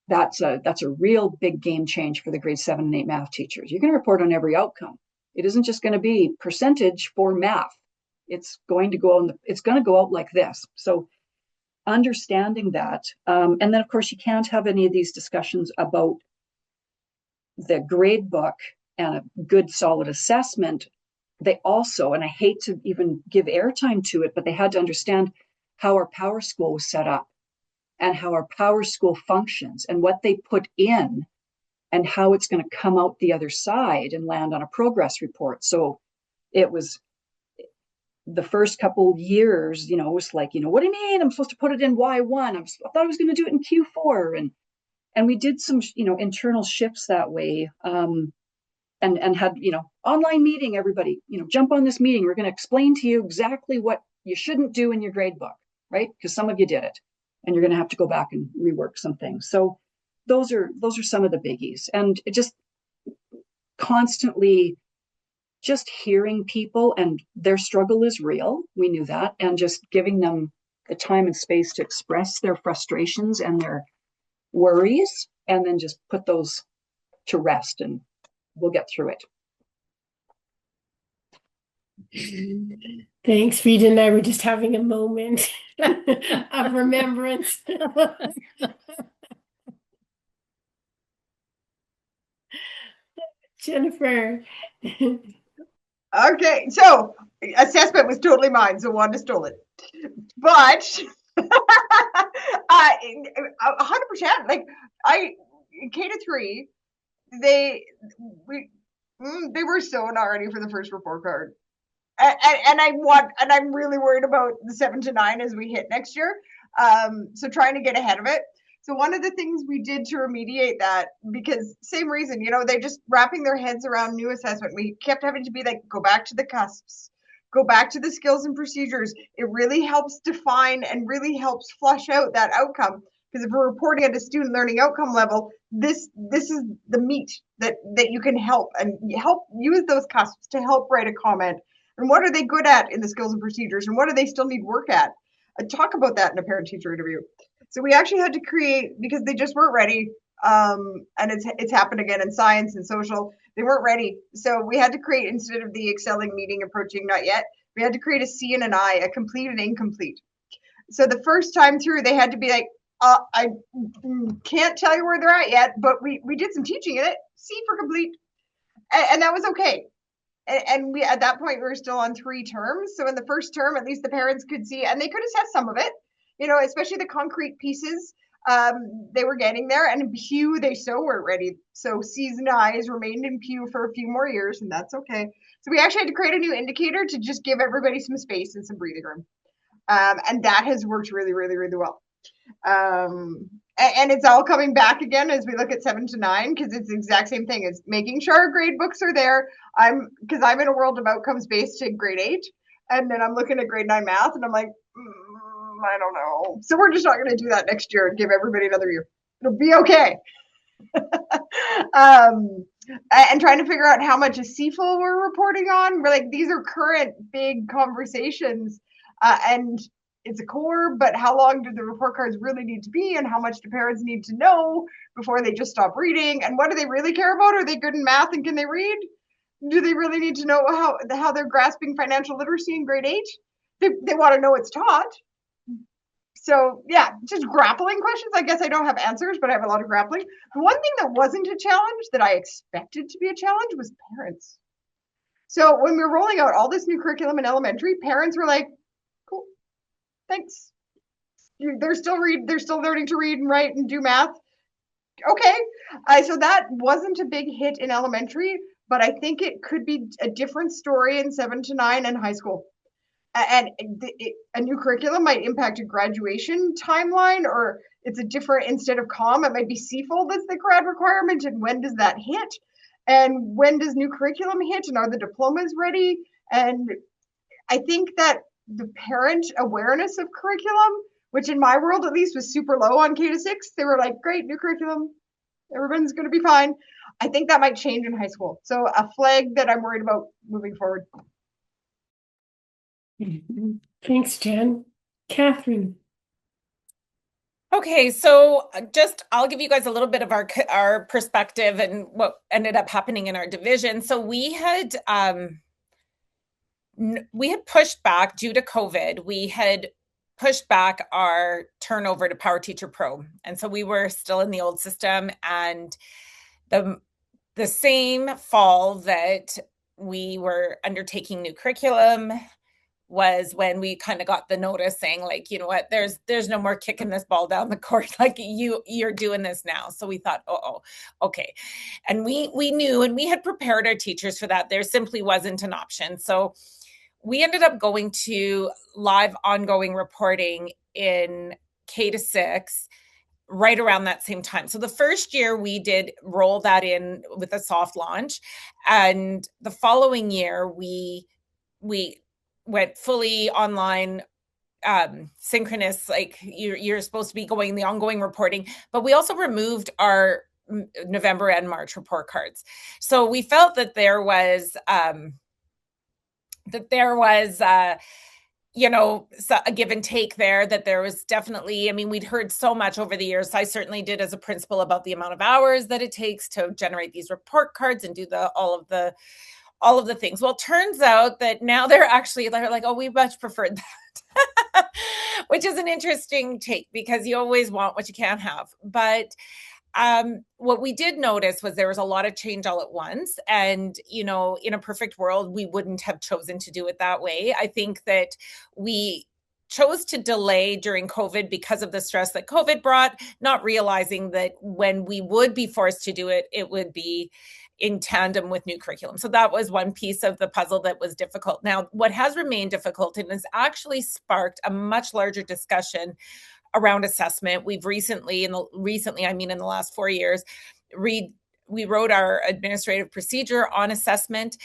That's a real big game change for the grade 7 and 8 math teachers. You're going to report on every outcome. It isn't just going to be percentage for math. It's going to go out like this. So understanding that, and then of course you can't have any of these discussions about the grade book and a good solid assessment. They also, and I hate to even give airtime to it, but they had to understand how our Power School was set up and how our Power School functions and what they put in and how it's going to come out the other side and land on a progress report. So it was the first couple of years, it was like, what do you mean? I'm supposed to put it in Y1. I thought I was going to do it in Q4. And we did some, internal shifts that way. And had, online meeting, everybody, jump on this meeting. We're going to explain to you exactly what you shouldn't do in your grade book, right? Because some of you did it and you're going to have to go back and rework some things. So those are some of the biggies. And it just constantly just hearing people, and their struggle is real. We knew that. And just giving them the time and space to express their frustrations and their worries, and then just put those to rest, and we'll get through it. Thanks, Rita and I were just having a moment of remembrance. Jennifer. Okay, so assessment was totally mine, so Wanda stole it. But 100%, like K-3, they were so not ready for the first report card. And I'm really worried about the 7 to 9 as we hit next year. So trying to get ahead of it. So one of the things we did to remediate that, because same reason, they're just wrapping their heads around new assessment. We kept having to be like, go back to the cusps, go back to the skills and procedures. It really helps define and really helps flush out that outcome. Because if we're reporting at a student learning outcome level, this is the meat that you can help use those cusps to help write a comment. And what are they good at in the skills and procedures, and what do they still need work at? Talk about that in a parent-teacher interview. So we actually had to create, because they just weren't ready, and it's happened again in science and social, they weren't ready. So we had to create, instead of the excelling, meeting, approaching, not yet, we had to create a C and an I, a complete and incomplete. So the first time through, they had to be like, I can't tell you where they're at yet, but we did some teaching in it, C for complete, and that was okay. And we, at that point, we were still on 3 terms. So in the first term, at least the parents could see, and they could assess some of it, especially the concrete pieces. They were getting there, and in Pew, they so weren't ready. So C's and I's remained in Pew for a few more years, and that's okay. So we actually had to create a new indicator to just give everybody some space and some breathing room. And that has worked really, really, really well. And it's all coming back again as we look at 7 to 9, because it's the exact same thing as making sure our grade books are there. Because I'm in a world of outcomes based to grade 8, and then I'm looking at grade 9 math, and I'm like, I don't know. So we're just not going to do that next year and give everybody another year. It'll be okay. And trying to figure out how much a CFL we're reporting on. We're like, these are current big conversations, and it's a core, but how long do the report cards really need to be, and how much do parents need to know before they just stop reading? And what do they really care about? Are they good in math and can they read? Do they really need to know how they're grasping financial literacy in grade 8? They want to know it's taught. So yeah, just grappling questions. I guess I don't have answers, but I have a lot of grappling. One thing that wasn't a challenge that I expected to be a challenge was parents. So when we were rolling out all this new curriculum in elementary, parents were like, cool, thanks. They're still learning to read and write and do math. Okay. So that wasn't a big hit in elementary, but I think it could be a different story in 7 to 9 and high school. And a new curriculum might impact a graduation timeline, or it's a different, instead of COM, it might be CFL that's the grad requirement. And when does that hit? And when does new curriculum hit? And are the diplomas ready? And I think that the parent awareness of curriculum, which in my world at least was super low on K to 6, they were like, great, new curriculum, everyone's going to be fine. I think that might change in high school. So a flag that I'm worried about moving forward. Thanks, Jen. Catherine. Okay, so I'll give you guys a little bit of our perspective and what ended up happening in our division. So we had pushed back due to COVID. We had pushed back our turnover to Power Teacher Pro, and so we were still in the old system. And the same fall that we were undertaking new curriculum was when we kind of got the notice saying, like, you know what, there's no more kicking this ball down the court. Like, you're doing this now. So we thought, okay. And we knew, and we had prepared our teachers for that. There simply wasn't an option. So we ended up going to live ongoing reporting in K to 6 right around that same time. So the first year we did roll that in with a soft launch, and the following year we went fully online, synchronous, like you're supposed to be going the ongoing reporting, but we also removed our November and March report cards. So we felt that there was a give and take there, that there was definitely, I mean, we'd heard so much over the years. I certainly did as a principal about the amount of hours that it takes to generate these report cards and do all of the things. Well, it turns out that now they're like, oh, we much preferred that, which is an interesting take, because you always want what you can't have. But what we did notice was there was a lot of change all at once. And, in a perfect world, we wouldn't have chosen to do it that way. I think that we chose to delay during COVID because of the stress that COVID brought, not realizing that when we would be forced to do it, it would be in tandem with new curriculum. So that was one piece of the puzzle that was difficult. Now, what has remained difficult and has actually sparked a much larger discussion around assessment. We've recently, in the last 4 years, we wrote our administrative procedure on assessment,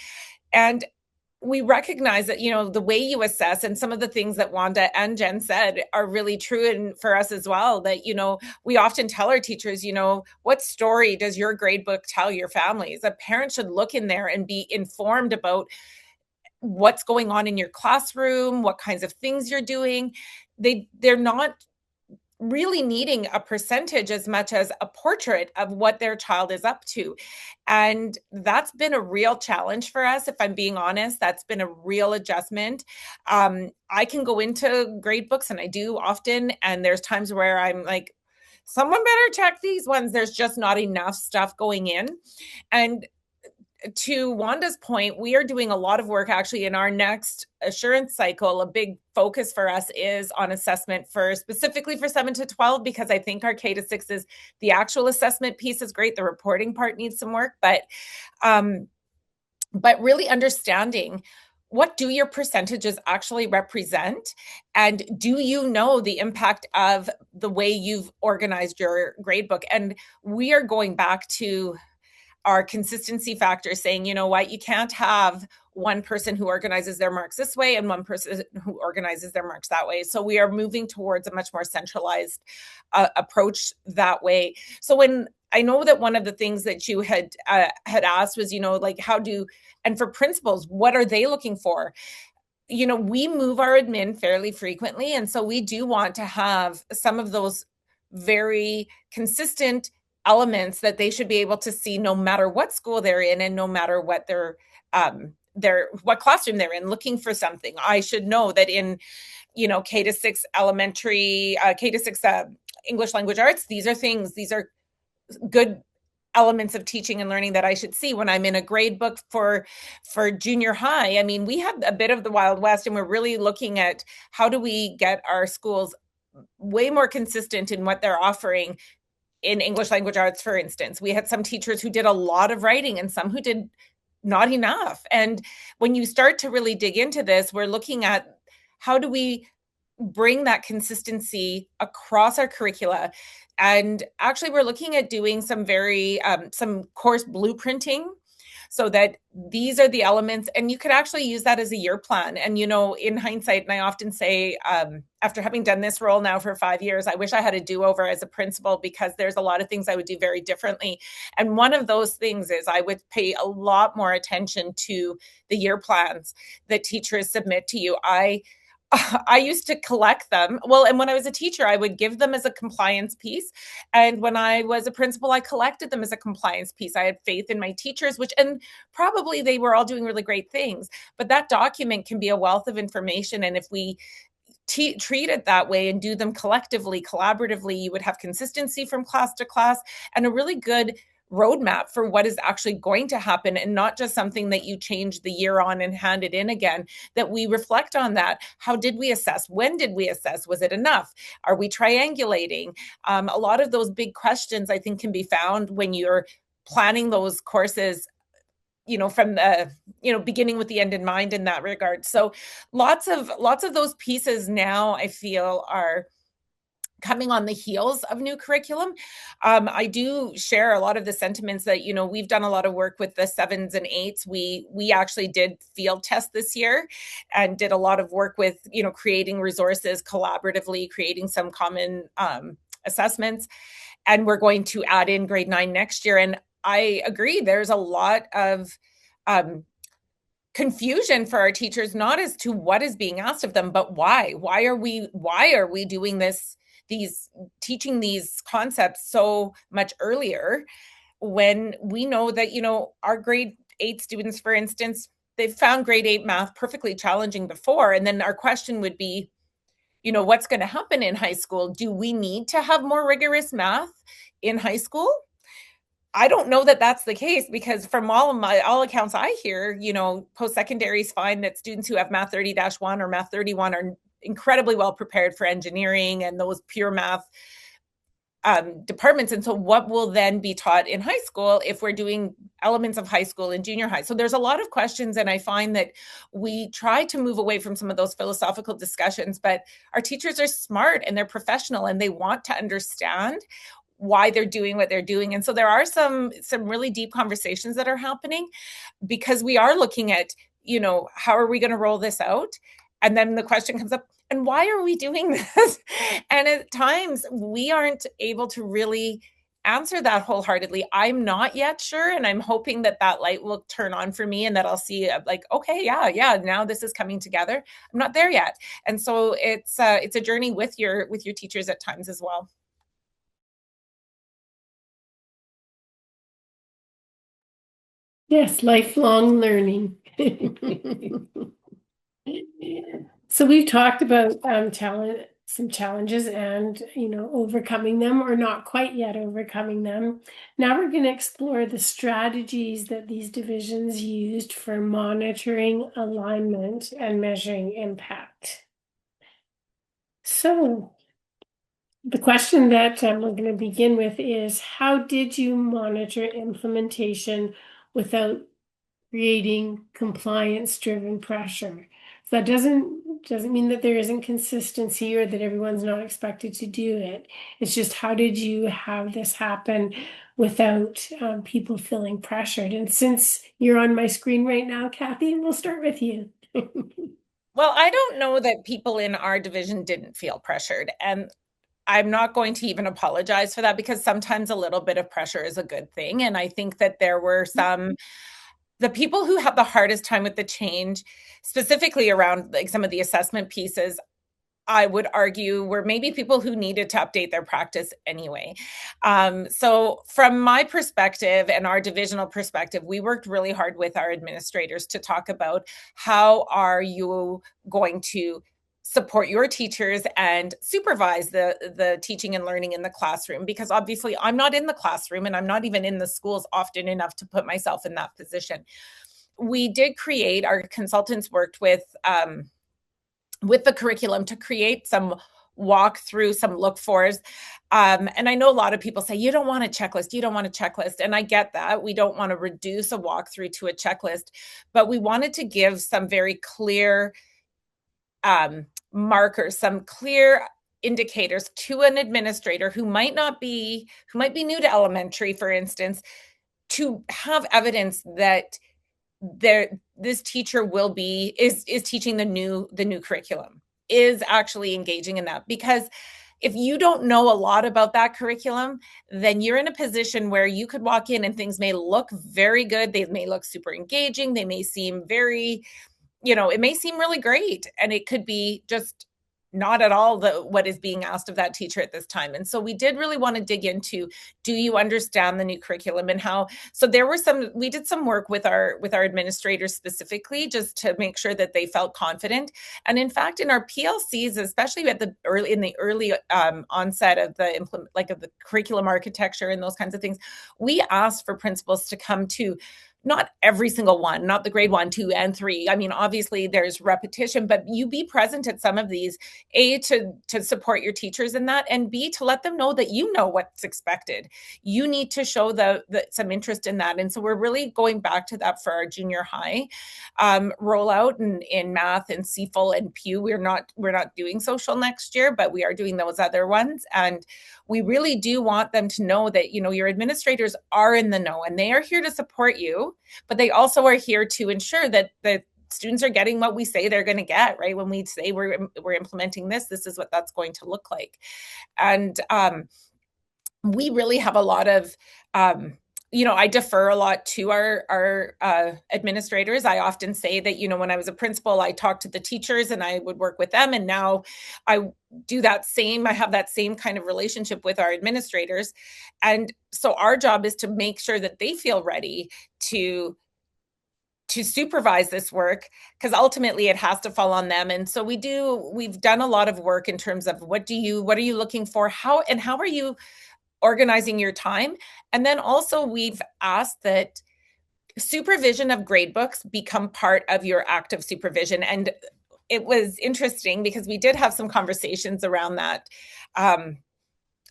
and we recognize that, the way you assess, and some of the things that Wanda and Jen said are really true, and for us as well, that, we often tell our teachers, what story does your grade book tell your families? A parent should look in there and be informed about what's going on in your classroom, what kinds of things you're doing. They're not really needing a percentage as much as a portrait of what their child is up to. And that's been a real challenge for us. If I'm being honest, that's been a real adjustment. I can go into grade books, and I do often, and there's times where I'm like, someone better check these ones. There's just not enough stuff going in. And to Wanda's point, we are doing a lot of work actually in our next assurance cycle. A big focus for us is on assessment specifically for 7 to 12, because I think our K to 6 is the actual assessment piece is great. The reporting part needs some work, but really understanding, what do your percentages actually represent? And do you know the impact of the way you've organized your gradebook? And we are going back to our consistency factor, saying, you know what, you can't have one person who organizes their marks this way and one person who organizes their marks that way. So we are moving towards a much more centralized approach that way. So when I know that one of the things that you had asked was, like, and for principals, what are they looking for? we move our admin fairly frequently. And so we do want to have some of those very consistent elements that they should be able to see no matter what school they're in and no matter what what classroom they're in, looking for something. I should know that in, K-6 elementary, K-6 English language arts, these are good elements of teaching and learning that I should see. When I'm in a grade book for junior high, I mean, we have a bit of the Wild West, and we're really looking at how do we get our schools way more consistent in what they're offering in English language arts. For instance, we had some teachers who did a lot of writing and some who did not enough. And when you start to really dig into this, we're looking at how do we bring that consistency across our curricula. And actually, we're looking at doing some some course blueprinting so that these are the elements, and you could actually use that as a year plan. And, in hindsight, and I often say, after having done this role now for 5 years, I wish I had a do-over as a principal, because there's a lot of things I would do very differently. And one of those things is I would pay a lot more attention to the year plans that teachers submit to you. I used to collect them. Well, and when I was a teacher, I would give them as a compliance piece. And when I was a principal, I collected them as a compliance piece. I had faith in my teachers, and probably they were all doing really great things. But that document can be a wealth of information. And if we treat it that way and do them collectively, collaboratively, you would have consistency from class to class and a really good roadmap for what is actually going to happen, and not just something that you change the year on and hand it in again, that we reflect on that. How did we assess? When did we assess? Was it enough? Are we triangulating? A lot of those big questions, I think, can be found when you're planning those courses, from the, beginning with the end in mind in that regard. So lots of those pieces now I feel are coming on the heels of new curriculum. I do share a lot of the sentiments that, we've done a lot of work with the 7s and 8s. We actually did field test this year and did a lot of work with, creating resources collaboratively, creating some common assessments. And we're going to add in grade 9 next year. And I agree, there's a lot of confusion for our teachers, not as to what is being asked of them, but why. Why are we doing this? Teaching these concepts so much earlier, when we know that, our grade 8 students, for instance, they've found grade 8 math perfectly challenging before. And then our question would be, what's going to happen in high school? Do we need to have more rigorous math in high school? I don't know that that's the case, because from all accounts I hear, post-secondaries find that students who have math 30-1 or math 31 are incredibly well prepared for engineering and those pure math departments. And so what will then be taught in high school if we're doing elements of high school and junior high? So there's a lot of questions, and I find that we try to move away from some of those philosophical discussions, but our teachers are smart and they're professional and they want to understand why they're doing what they're doing. And so there are some really deep conversations that are happening, because we are looking at, how are we going to roll this out? And then the question comes up, and why are we doing this? And at times we aren't able to really answer that wholeheartedly. I'm not yet sure. And I'm hoping that light will turn on for me and that I'll see okay, yeah, now this is coming together. I'm not there yet. And so it's a journey with your teachers at times as well. Yes, lifelong learning. So we've talked about some challenges and, overcoming them, or not quite yet overcoming them. Now we're going to explore the strategies that these divisions used for monitoring alignment and measuring impact. So the question that we're going to begin with is, how did you monitor implementation without creating compliance-driven pressure? So that doesn't mean that there isn't consistency or that everyone's not expected to do it. It's just, how did you have this happen without people feeling pressured? And since you're on my screen right now, Kathy, we'll start with you. Well, I don't know that people in our division didn't feel pressured. And I'm not going to even apologize for that, because sometimes a little bit of pressure is a good thing. And I think that there were some the people who have the hardest time with the change, specifically around like some of the assessment pieces, I would argue were maybe people who needed to update their practice anyway. So from my perspective and our divisional perspective, we worked really hard with our administrators to talk about how are you going to support your teachers and supervise the teaching and learning in the classroom, because obviously I'm not in the classroom and I'm not even in the schools often enough to put myself in that position. We did create, our consultants worked with the curriculum to create some walk through, some look fors. And I know a lot of people say, you don't want a checklist, you don't want a checklist. And I get that. We don't want to reduce a walkthrough to a checklist, but we wanted to give some very clear markers, some clear indicators to an administrator who might be new to elementary, for instance, to have evidence that this teacher is teaching the new curriculum, is actually engaging in that. Because if you don't know a lot about that curriculum, then you're in a position where you could walk in and things may look very good, they may look super engaging, they may seem very, it may seem really great, and it could be just not at all what is being asked of that teacher at this time. And so we did really want to dig into, do you understand the new curriculum and how? So we did some work with our administrators specifically, just to make sure that they felt confident. And in fact, in our PLCs, especially in the early onset of the curriculum architecture and those kinds of things, we asked for principals to come to, not every single one, not the grade 1, 2, and 3. I mean, obviously there's repetition, but you be present at some of these, A, to support your teachers in that, and B, to let them know that you know what's expected. You need to show some interest in that. And so we're really going back to that for our junior high rollout in math and CFL and Pew. We're not doing social next year, but we are doing those other ones. And we really do want them to know that, your administrators are in the know and they are here to support you, but they also are here to ensure that the students are getting what we say they're going to get, right? When we say we're implementing this is what that's going to look like. And we really have a lot of, I defer a lot to our administrators. I often say that, when I was a principal, I talked to the teachers and I would work with them. And now I do that same, I have that same kind of relationship with our administrators. And so our job is to make sure that they feel ready to supervise this work, because ultimately it has to fall on them. And so we've done a lot of work in terms of what are you looking for? How are you organizing your time? And then also we've asked that supervision of gradebooks become part of your active supervision. And it was interesting because we did have some conversations around that.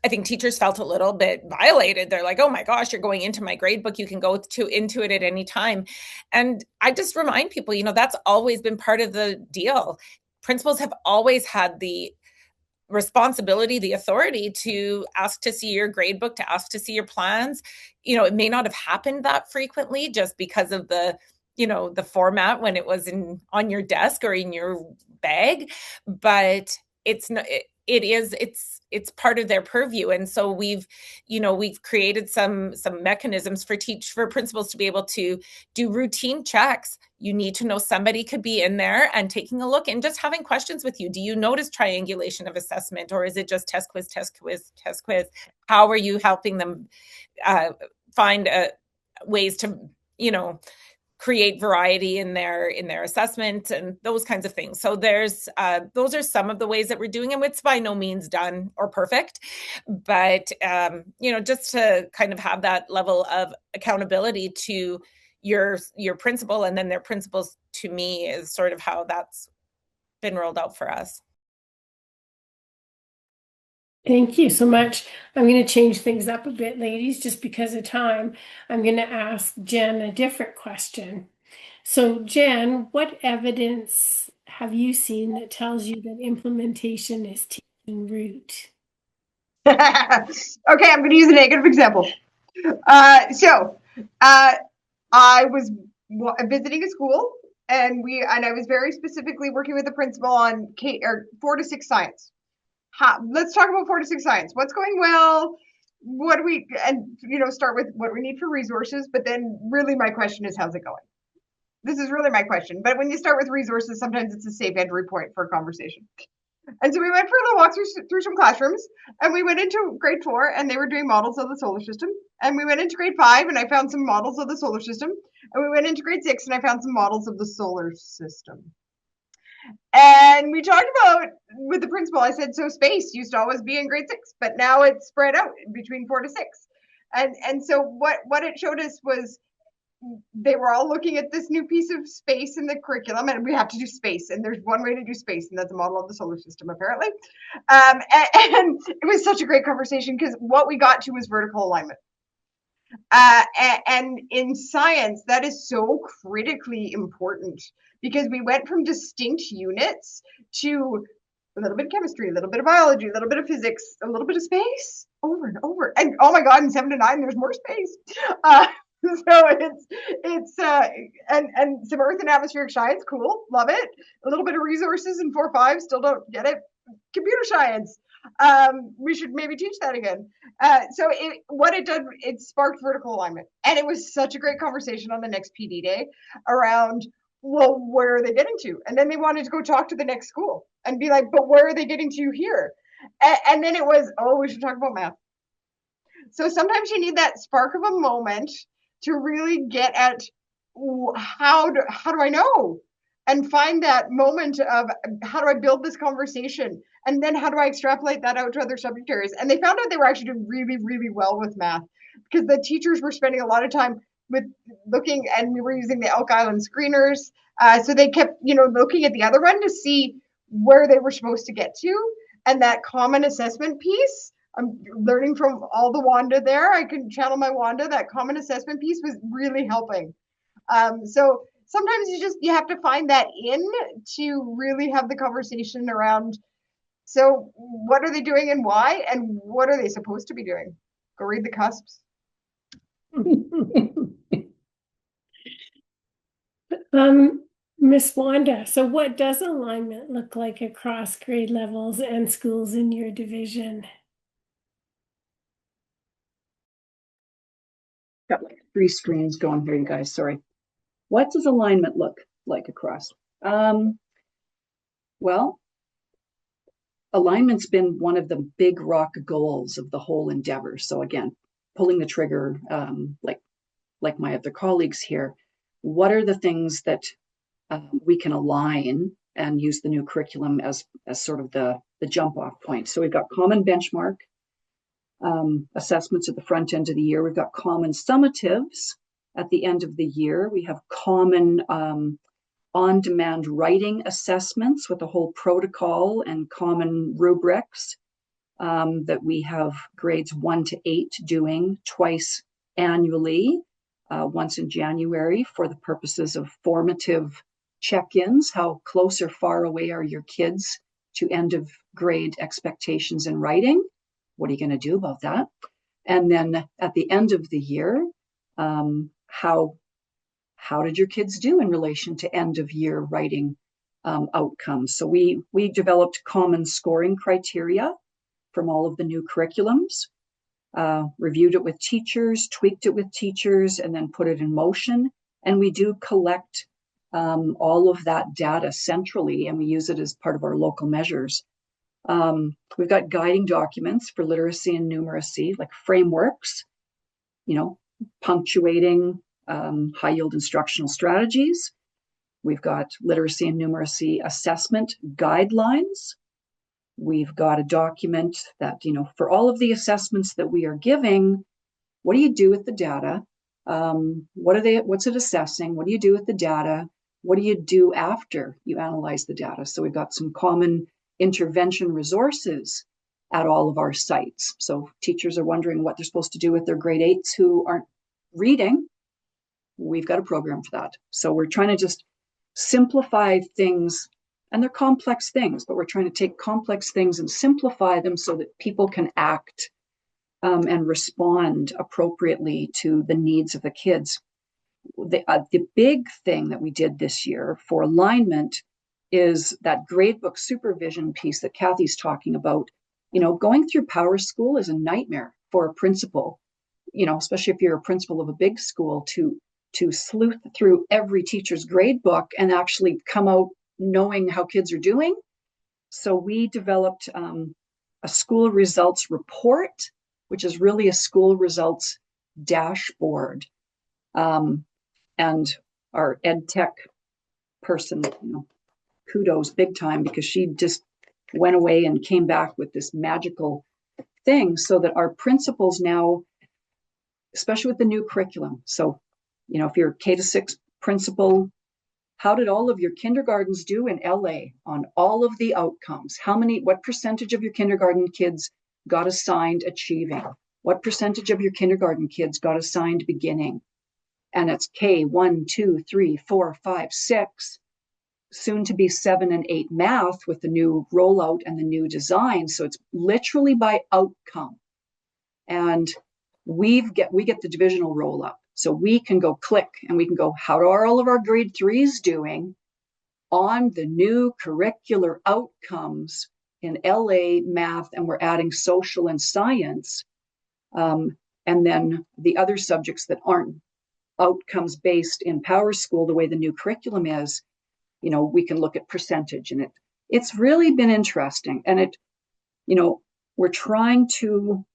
I think teachers felt a little bit violated. They're like, oh my gosh, you're going into my gradebook. You can go into it at any time. And I just remind people, that's always been part of the deal. Principals have always had the responsibility, the authority to ask to see your gradebook, to ask to see your plans. It may not have happened that frequently just because of the format when it was on your desk or in your bag, but it's part of their purview. And so we've created some mechanisms for principals to be able to do routine checks. You need to know somebody could be in there and taking a look and just having questions with you. Do you notice triangulation of assessment, or is it just test quiz? How are you helping them find ways to, create variety in their assessment and those kinds of things. So those are some of the ways that we're doing it. It's by no means done or perfect, but just to kind of have that level of accountability to your principal and then their principals to me is sort of how that's been rolled out for us. Thank you so much. I'm going to change things up a bit, ladies, just because of time. I'm going to ask Jen a different question. So, Jen, what evidence have you seen that tells you that implementation is taking root? Okay, I'm going to use a negative example. I was visiting a school, and I was very specifically working with the principal on 4 to 6 science. Let's talk about 4 to 6 science. What's going well? Start with what we need for resources, but then really my question is, how's it going? This is really my question. But when you start with resources, sometimes it's a safe entry point for a conversation. And so we went for a little walk through some classrooms, and we went into grade 4, and they were doing models of the solar system. And we went into grade 5, and I found some models of the solar system. And we went into grade 6, and I found some models of the solar system. And we talked about, with the principal, I said, so space used to always be in grade 6, but now it's spread out between 4 to 6. And so what it showed us was they were all looking at this new piece of space in the curriculum, and we have to do space, and there's one way to do space, and that's a model of the solar system, apparently. And it was such a great conversation because what we got to was vertical alignment. And in science, that is so critically important because we went from distinct units to a little bit of chemistry, a little bit of biology, a little bit of physics, a little bit of space, over and over. And oh my God, in 7 to 9, there's more space. So it's and some earth and atmospheric science, cool, love it. A little bit of resources in 4-5, still don't get it. Computer science, we should maybe teach that again. So what it did, it sparked vertical alignment, and it was such a great conversation on the next PD day around, well, where are they getting to? And then they wanted to go talk to the next school and be like, but where are they getting to here? And then it was, oh, we should talk about math. So sometimes you need that spark of a moment to really get at how do I know, and find that moment of how do I build this conversation, and then how do I extrapolate that out to other subject areas. And they found out they were actually doing really, really well with math because the teachers were spending a lot of time with looking, and we were using the Elk Island screeners. So they kept, looking at the other one to see where they were supposed to get to, and that common assessment piece. I'm learning from all the Wanda there. I can channel my Wanda. That common assessment piece was really helping. So sometimes you have to find that in to really have the conversation around. So what are they doing and why, and what are they supposed to be doing? Go read the cusps. Miss Wanda, so what does alignment look like across grade levels and schools in your division? Got like 3 screens going here, you guys. Sorry. What does alignment look like across? Well, alignment's been one of the big rock goals of the whole endeavor. So again, pulling the trigger, like my other colleagues here, what are the things that we can align and use the new curriculum as sort of the jump off point? So we've got common benchmark assessments at the front end of the year. We've got common summatives at the end of the year. We have common on-demand writing assessments with a whole protocol and common rubrics that we have grades 1 to 8 doing twice annually, once in January for the purposes of formative check-ins. How close or far away are your kids to end of grade expectations in writing? What are you going to do about that? And then at the end of the year, how did your kids do in relation to end of year writing outcomes? So we developed common scoring criteria from all of the new curriculums, reviewed it with teachers, tweaked it with teachers, and then put it in motion. And we do collect all of that data centrally, and we use it as part of our local measures. We've got guiding documents for literacy and numeracy, like frameworks, punctuating high yield instructional strategies. We've got literacy and numeracy assessment guidelines. We've got a document that, for all of the assessments that we are giving, what do you do with the data? What's it assessing? What do you do with the data? What do you do after you analyze the data? So we've got some common intervention resources at all of our sites. So teachers are wondering what they're supposed to do with their grade 8s who aren't reading. We've got a program for that. So we're trying to just simplify things, and they're complex things, but we're trying to take complex things and simplify them so that people can act and respond appropriately to the needs of the kids. The big thing that we did this year for alignment is that gradebook supervision piece that Kathy's talking about. Going through Power School is a nightmare for a principal, especially if you're a principal of a big school, to to sleuth through every teacher's grade book and actually come out knowing how kids are doing. So we developed a school results report, which is really a school results dashboard. And our ed tech person, kudos big time, because she just went away and came back with this magical thing so that our principals now, especially with the new curriculum. So, if you're a K-6 principal, how did all of your kindergartens do in LA on all of the outcomes? What percentage of your kindergarten kids got assigned achieving? What percentage of your kindergarten kids got assigned beginning? And it's K 1, 2, 3, 4, 5, 6, soon to be 7 and 8 math with the new rollout and the new design. So it's literally by outcome. And we get the divisional roll up. So we can go click and we can go, how are all of our grade 3s doing on the new curricular outcomes in LA math, and we're adding social and science. And then the other subjects that aren't outcomes based in Power School, the way the new curriculum is, we can look at percentage, and it's really been interesting. And we're trying to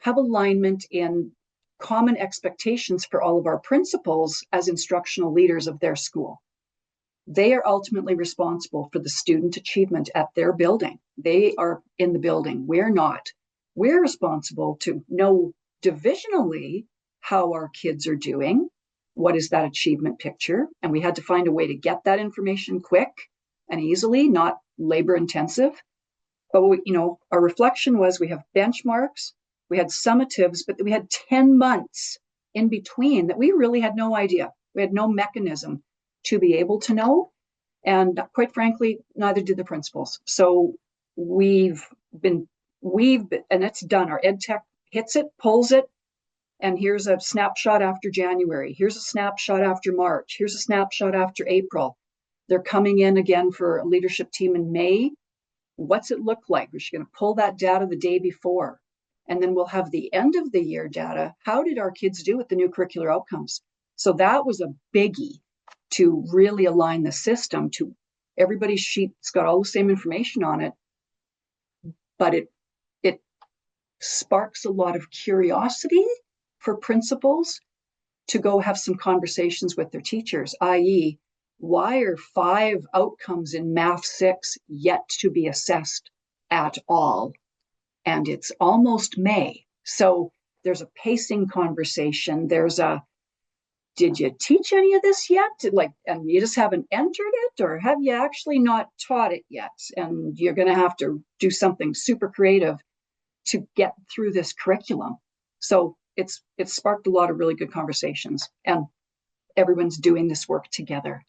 have alignment in common expectations for all of our principals as instructional leaders of their school. They are ultimately responsible for the student achievement at their building. They are in the building. We're not. We're responsible to know divisionally how our kids are doing. What is that achievement picture? And we had to find a way to get that information quick and easily, not labor intensive. But our reflection was we have benchmarks, we had summatives, but we had 10 months in between that we really had no idea. We had no mechanism to be able to know. And quite frankly, neither did the principals. So we've been, and it's done. Our ed tech hits it, pulls it, and here's a snapshot after January. Here's a snapshot after March. Here's a snapshot after April. They're coming in again for a leadership team in May. What's it look like? We're just going to pull that data the day before. And then we'll have the end of the year data. How did our kids do with the new curricular outcomes? So that was a biggie to really align the system to everybody's sheet. It's got all the same information on it, but it sparks a lot of curiosity for principals to go have some conversations with their teachers, i.e., why are 5 outcomes in Math 6 yet to be assessed at all? And it's almost May. So there's a pacing conversation. There's did you teach any of this yet? And you just haven't entered it, or have you actually not taught it yet? And you're going to have to do something super creative to get through this curriculum. So it's sparked a lot of really good conversations, and everyone's doing this work together.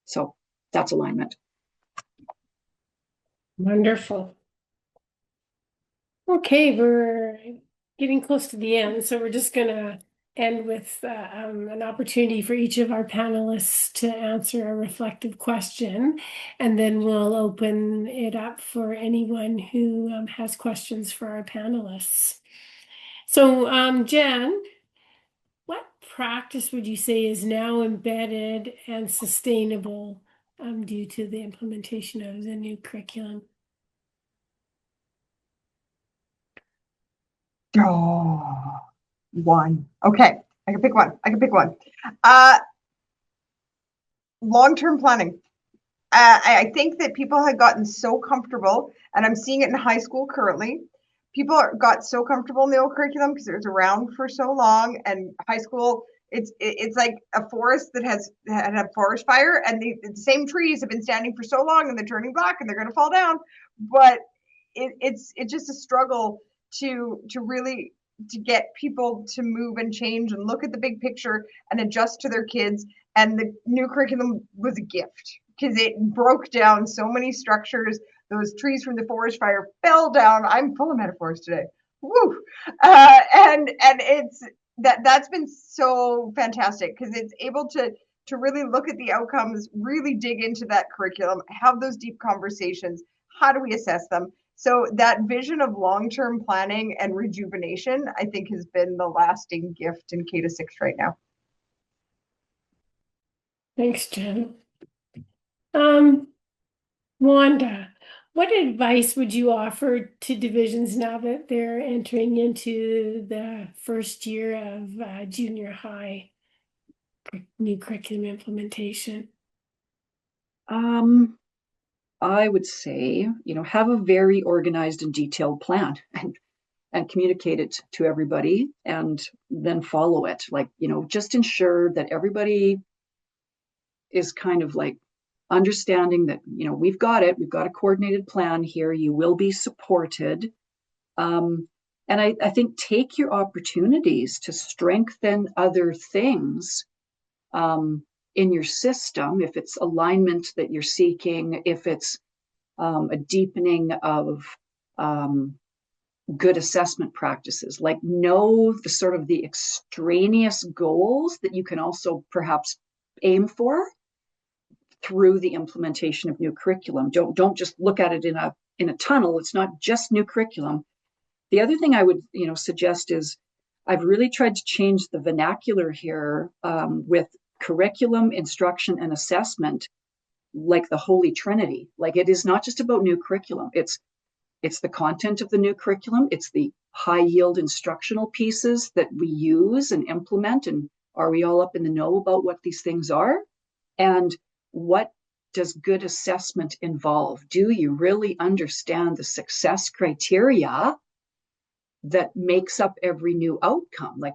So that's alignment. Wonderful. Okay, we're getting close to the end, so we're just going to end with an opportunity for each of our panelists to answer a reflective question, and then we'll open it up for anyone who has questions for our panelists. So, Jen, what practice would you say is now embedded and sustainable due to the implementation of the new curriculum? Oh, one. Okay, I can pick one. Long-term planning. I think that people had gotten so comfortable, and I'm seeing it in high school currently. People got so comfortable in the old curriculum because it was around for so long, and high school, it's like a forest that has had a forest fire, and the same trees have been standing for so long, and they're turning black, and they're going to fall down. But it's just a struggle to really to get people to move and change and look at the big picture and adjust to their kids. And the new curriculum was a gift because it broke down so many structures. Those trees from the forest fire fell down. I'm full of metaphors today. Woo! And it's that's been so fantastic because it's able to really look at the outcomes, really dig into that curriculum, have those deep conversations. How do we assess them? So that vision of long-term planning and rejuvenation, I think, has been the lasting gift in K-6 right now. Thanks, Jen. Wanda, what advice would you offer to divisions now that they're entering into the first year of junior high new curriculum implementation? I would say, have a very organized and detailed plan and communicate it to everybody and then follow it. Like, just ensure that everybody is kind of like understanding that, we've got a coordinated plan here. You will be supported. And I think take your opportunities to strengthen other things in your system, if it's alignment that you're seeking, if it's a deepening of good assessment practices, like know the sort of the extraneous goals that you can also perhaps aim for through the implementation of new curriculum. Don't just look at it in a tunnel. It's not just new curriculum. The other thing I would suggest is I've really tried to change the vernacular here with curriculum, instruction, and assessment, like the Holy Trinity. Like, it is not just about new curriculum. It's the content of the new curriculum. It's the high yield instructional pieces that we use and implement. And are we all up in the know about what these things are? And what does good assessment involve? Do you really understand the success criteria that makes up every new outcome? Like,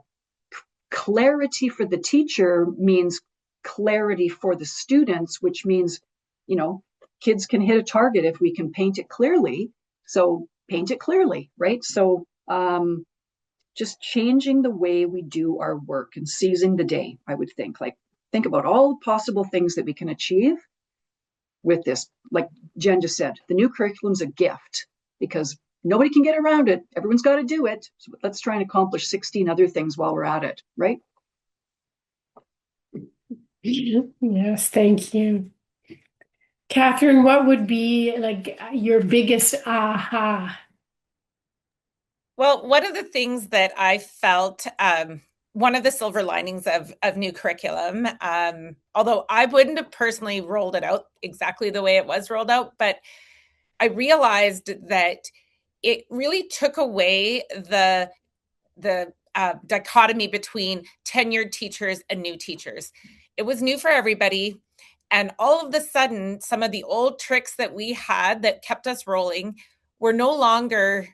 clarity for the teacher means clarity for the students, which means, kids can hit a target if we can paint it clearly. So paint it clearly, right? So just changing the way we do our work and seizing the day, I would think. Like, think about all the possible things that we can achieve with this. Like Jen just said, the new curriculum's a gift because nobody can get around it. Everyone's got to do it. So let's try and accomplish 16 other things while we're at it, right? Yes, thank you. Catherine, what would be like your biggest aha? Well, one of the things that I felt, one of the silver linings of new curriculum, although I wouldn't have personally rolled it out exactly the way it was rolled out, but I realized that it really took away the dichotomy between tenured teachers and new teachers. It was new for everybody. And all of a sudden, some of the old tricks that we had that kept us rolling were no longer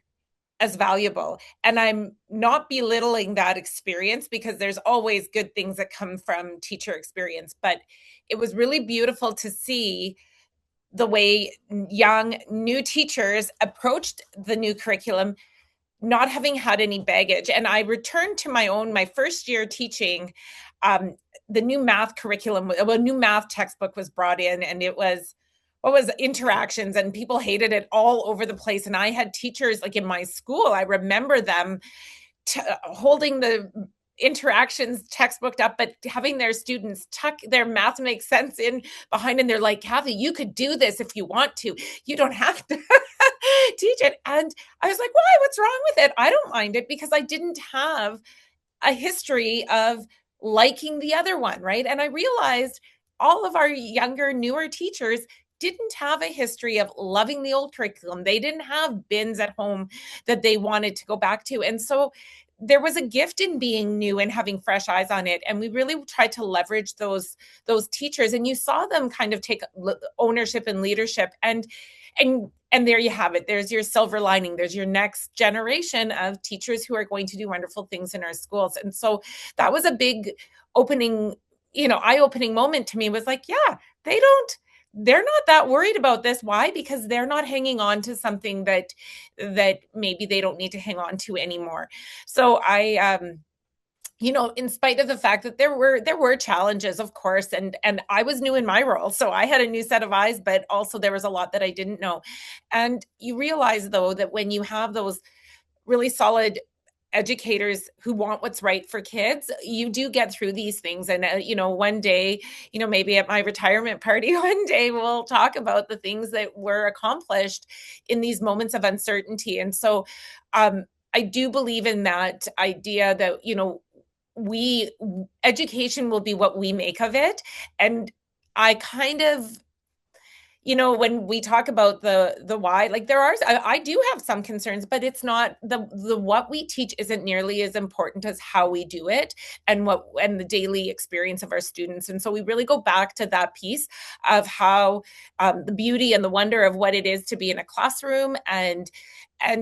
as valuable. And I'm not belittling that experience because there's always good things that come from teacher experience. But it was really beautiful to see the way young new teachers approached the new curriculum, not having had any baggage. And I returned to my first year teaching. The new math curriculum, a new math textbook was brought in, and it was interactions, and people hated it all over the place. And I had teachers like in my school, I remember them holding the interactions textbook up, but having their students tuck their math makes sense in behind, and they're like, Kathy, you could do this if you want to. You don't have to teach it. And I was like, why? What's wrong with it? I don't mind it because I didn't have a history of liking the other one, right? And I realized all of our younger, newer teachers didn't have a history of loving the old curriculum. They didn't have bins at home that they wanted to go back to. And so there was a gift in being new and having fresh eyes on it. And we really tried to leverage those teachers. And you saw them kind of take ownership and leadership. And there you have it. There's your silver lining. There's your next generation of teachers who are going to do wonderful things in our schools. And so that was a big eye-opening moment to me. Was like, yeah, they're not that worried about this. Why? Because they're not hanging on to something that maybe they don't need to hang on to anymore. So I, in spite of the fact that there were challenges, of course, and I was new in my role, so I had a new set of eyes, but also there was a lot that I didn't know. And you realize, though, that when you have those really solid educators who want what's right for kids, you do get through these things. And, one day, maybe at my retirement party, one day we'll talk about the things that were accomplished in these moments of uncertainty. And so I do believe in that idea that, education will be what we make of it. And I kind of, when we talk about the why, like I do have some concerns, but it's not the what we teach isn't nearly as important as how we do it and the daily experience of our students. And so we really go back to that piece of how the beauty and the wonder of what it is to be in a classroom, and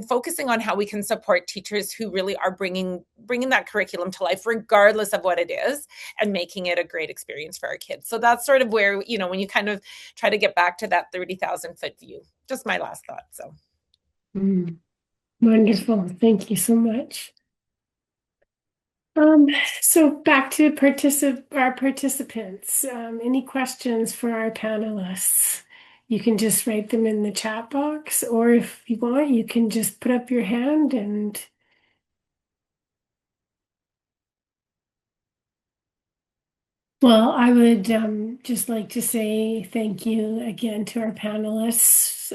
focusing on how we can support teachers who really are bringing that curriculum to life, regardless of what it is, and making it a great experience for our kids. So that's sort of where, when you kind of try to get back to that 30,000 foot view. Just my last thought. So. Wonderful. Thank you so much. So back to our participants. Any questions for our panelists? You can just write them in the chat box, or if you want, you can just put up your hand and well, I would just like to say thank you again to our panelists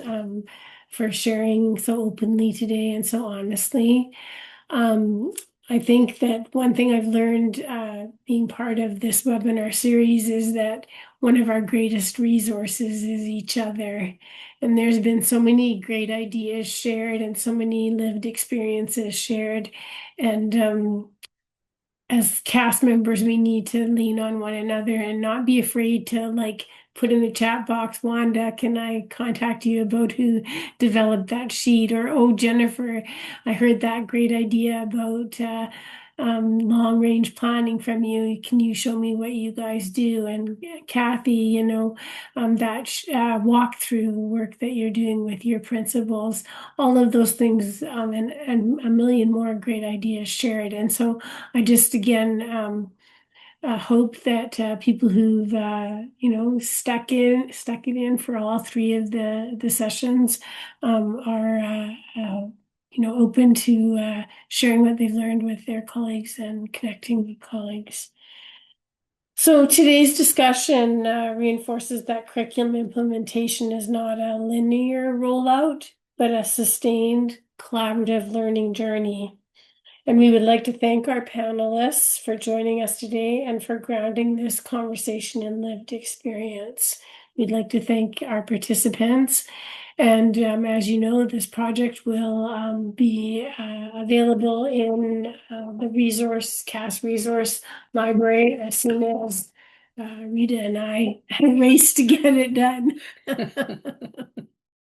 for sharing so openly today and so honestly. I think that one thing I've learned being part of this webinar series is that one of our greatest resources is each other. And there's been so many great ideas shared and so many lived experiences shared. And as cast members, we need to lean on one another and not be afraid to put in the chat box, Wanda, can I contact you about who developed that sheet? Or, oh, Jennifer, I heard that great idea about long range planning from you. Can you show me what you guys do? And Kathy, that walkthrough work that you're doing with your principals, all of those things, and a million more great ideas shared. And so I just again hope that people who've stuck it in for all three of the sessions are open to sharing what they've learned with their colleagues and connecting with colleagues. So today's discussion reinforces that curriculum implementation is not a linear rollout, but a sustained collaborative learning journey. And we would like to thank our panelists for joining us today and for grounding this conversation in lived experience. We'd like to thank our participants. And as you know, this project will be available in the CAS resource library as soon as Rita and I race to get it done.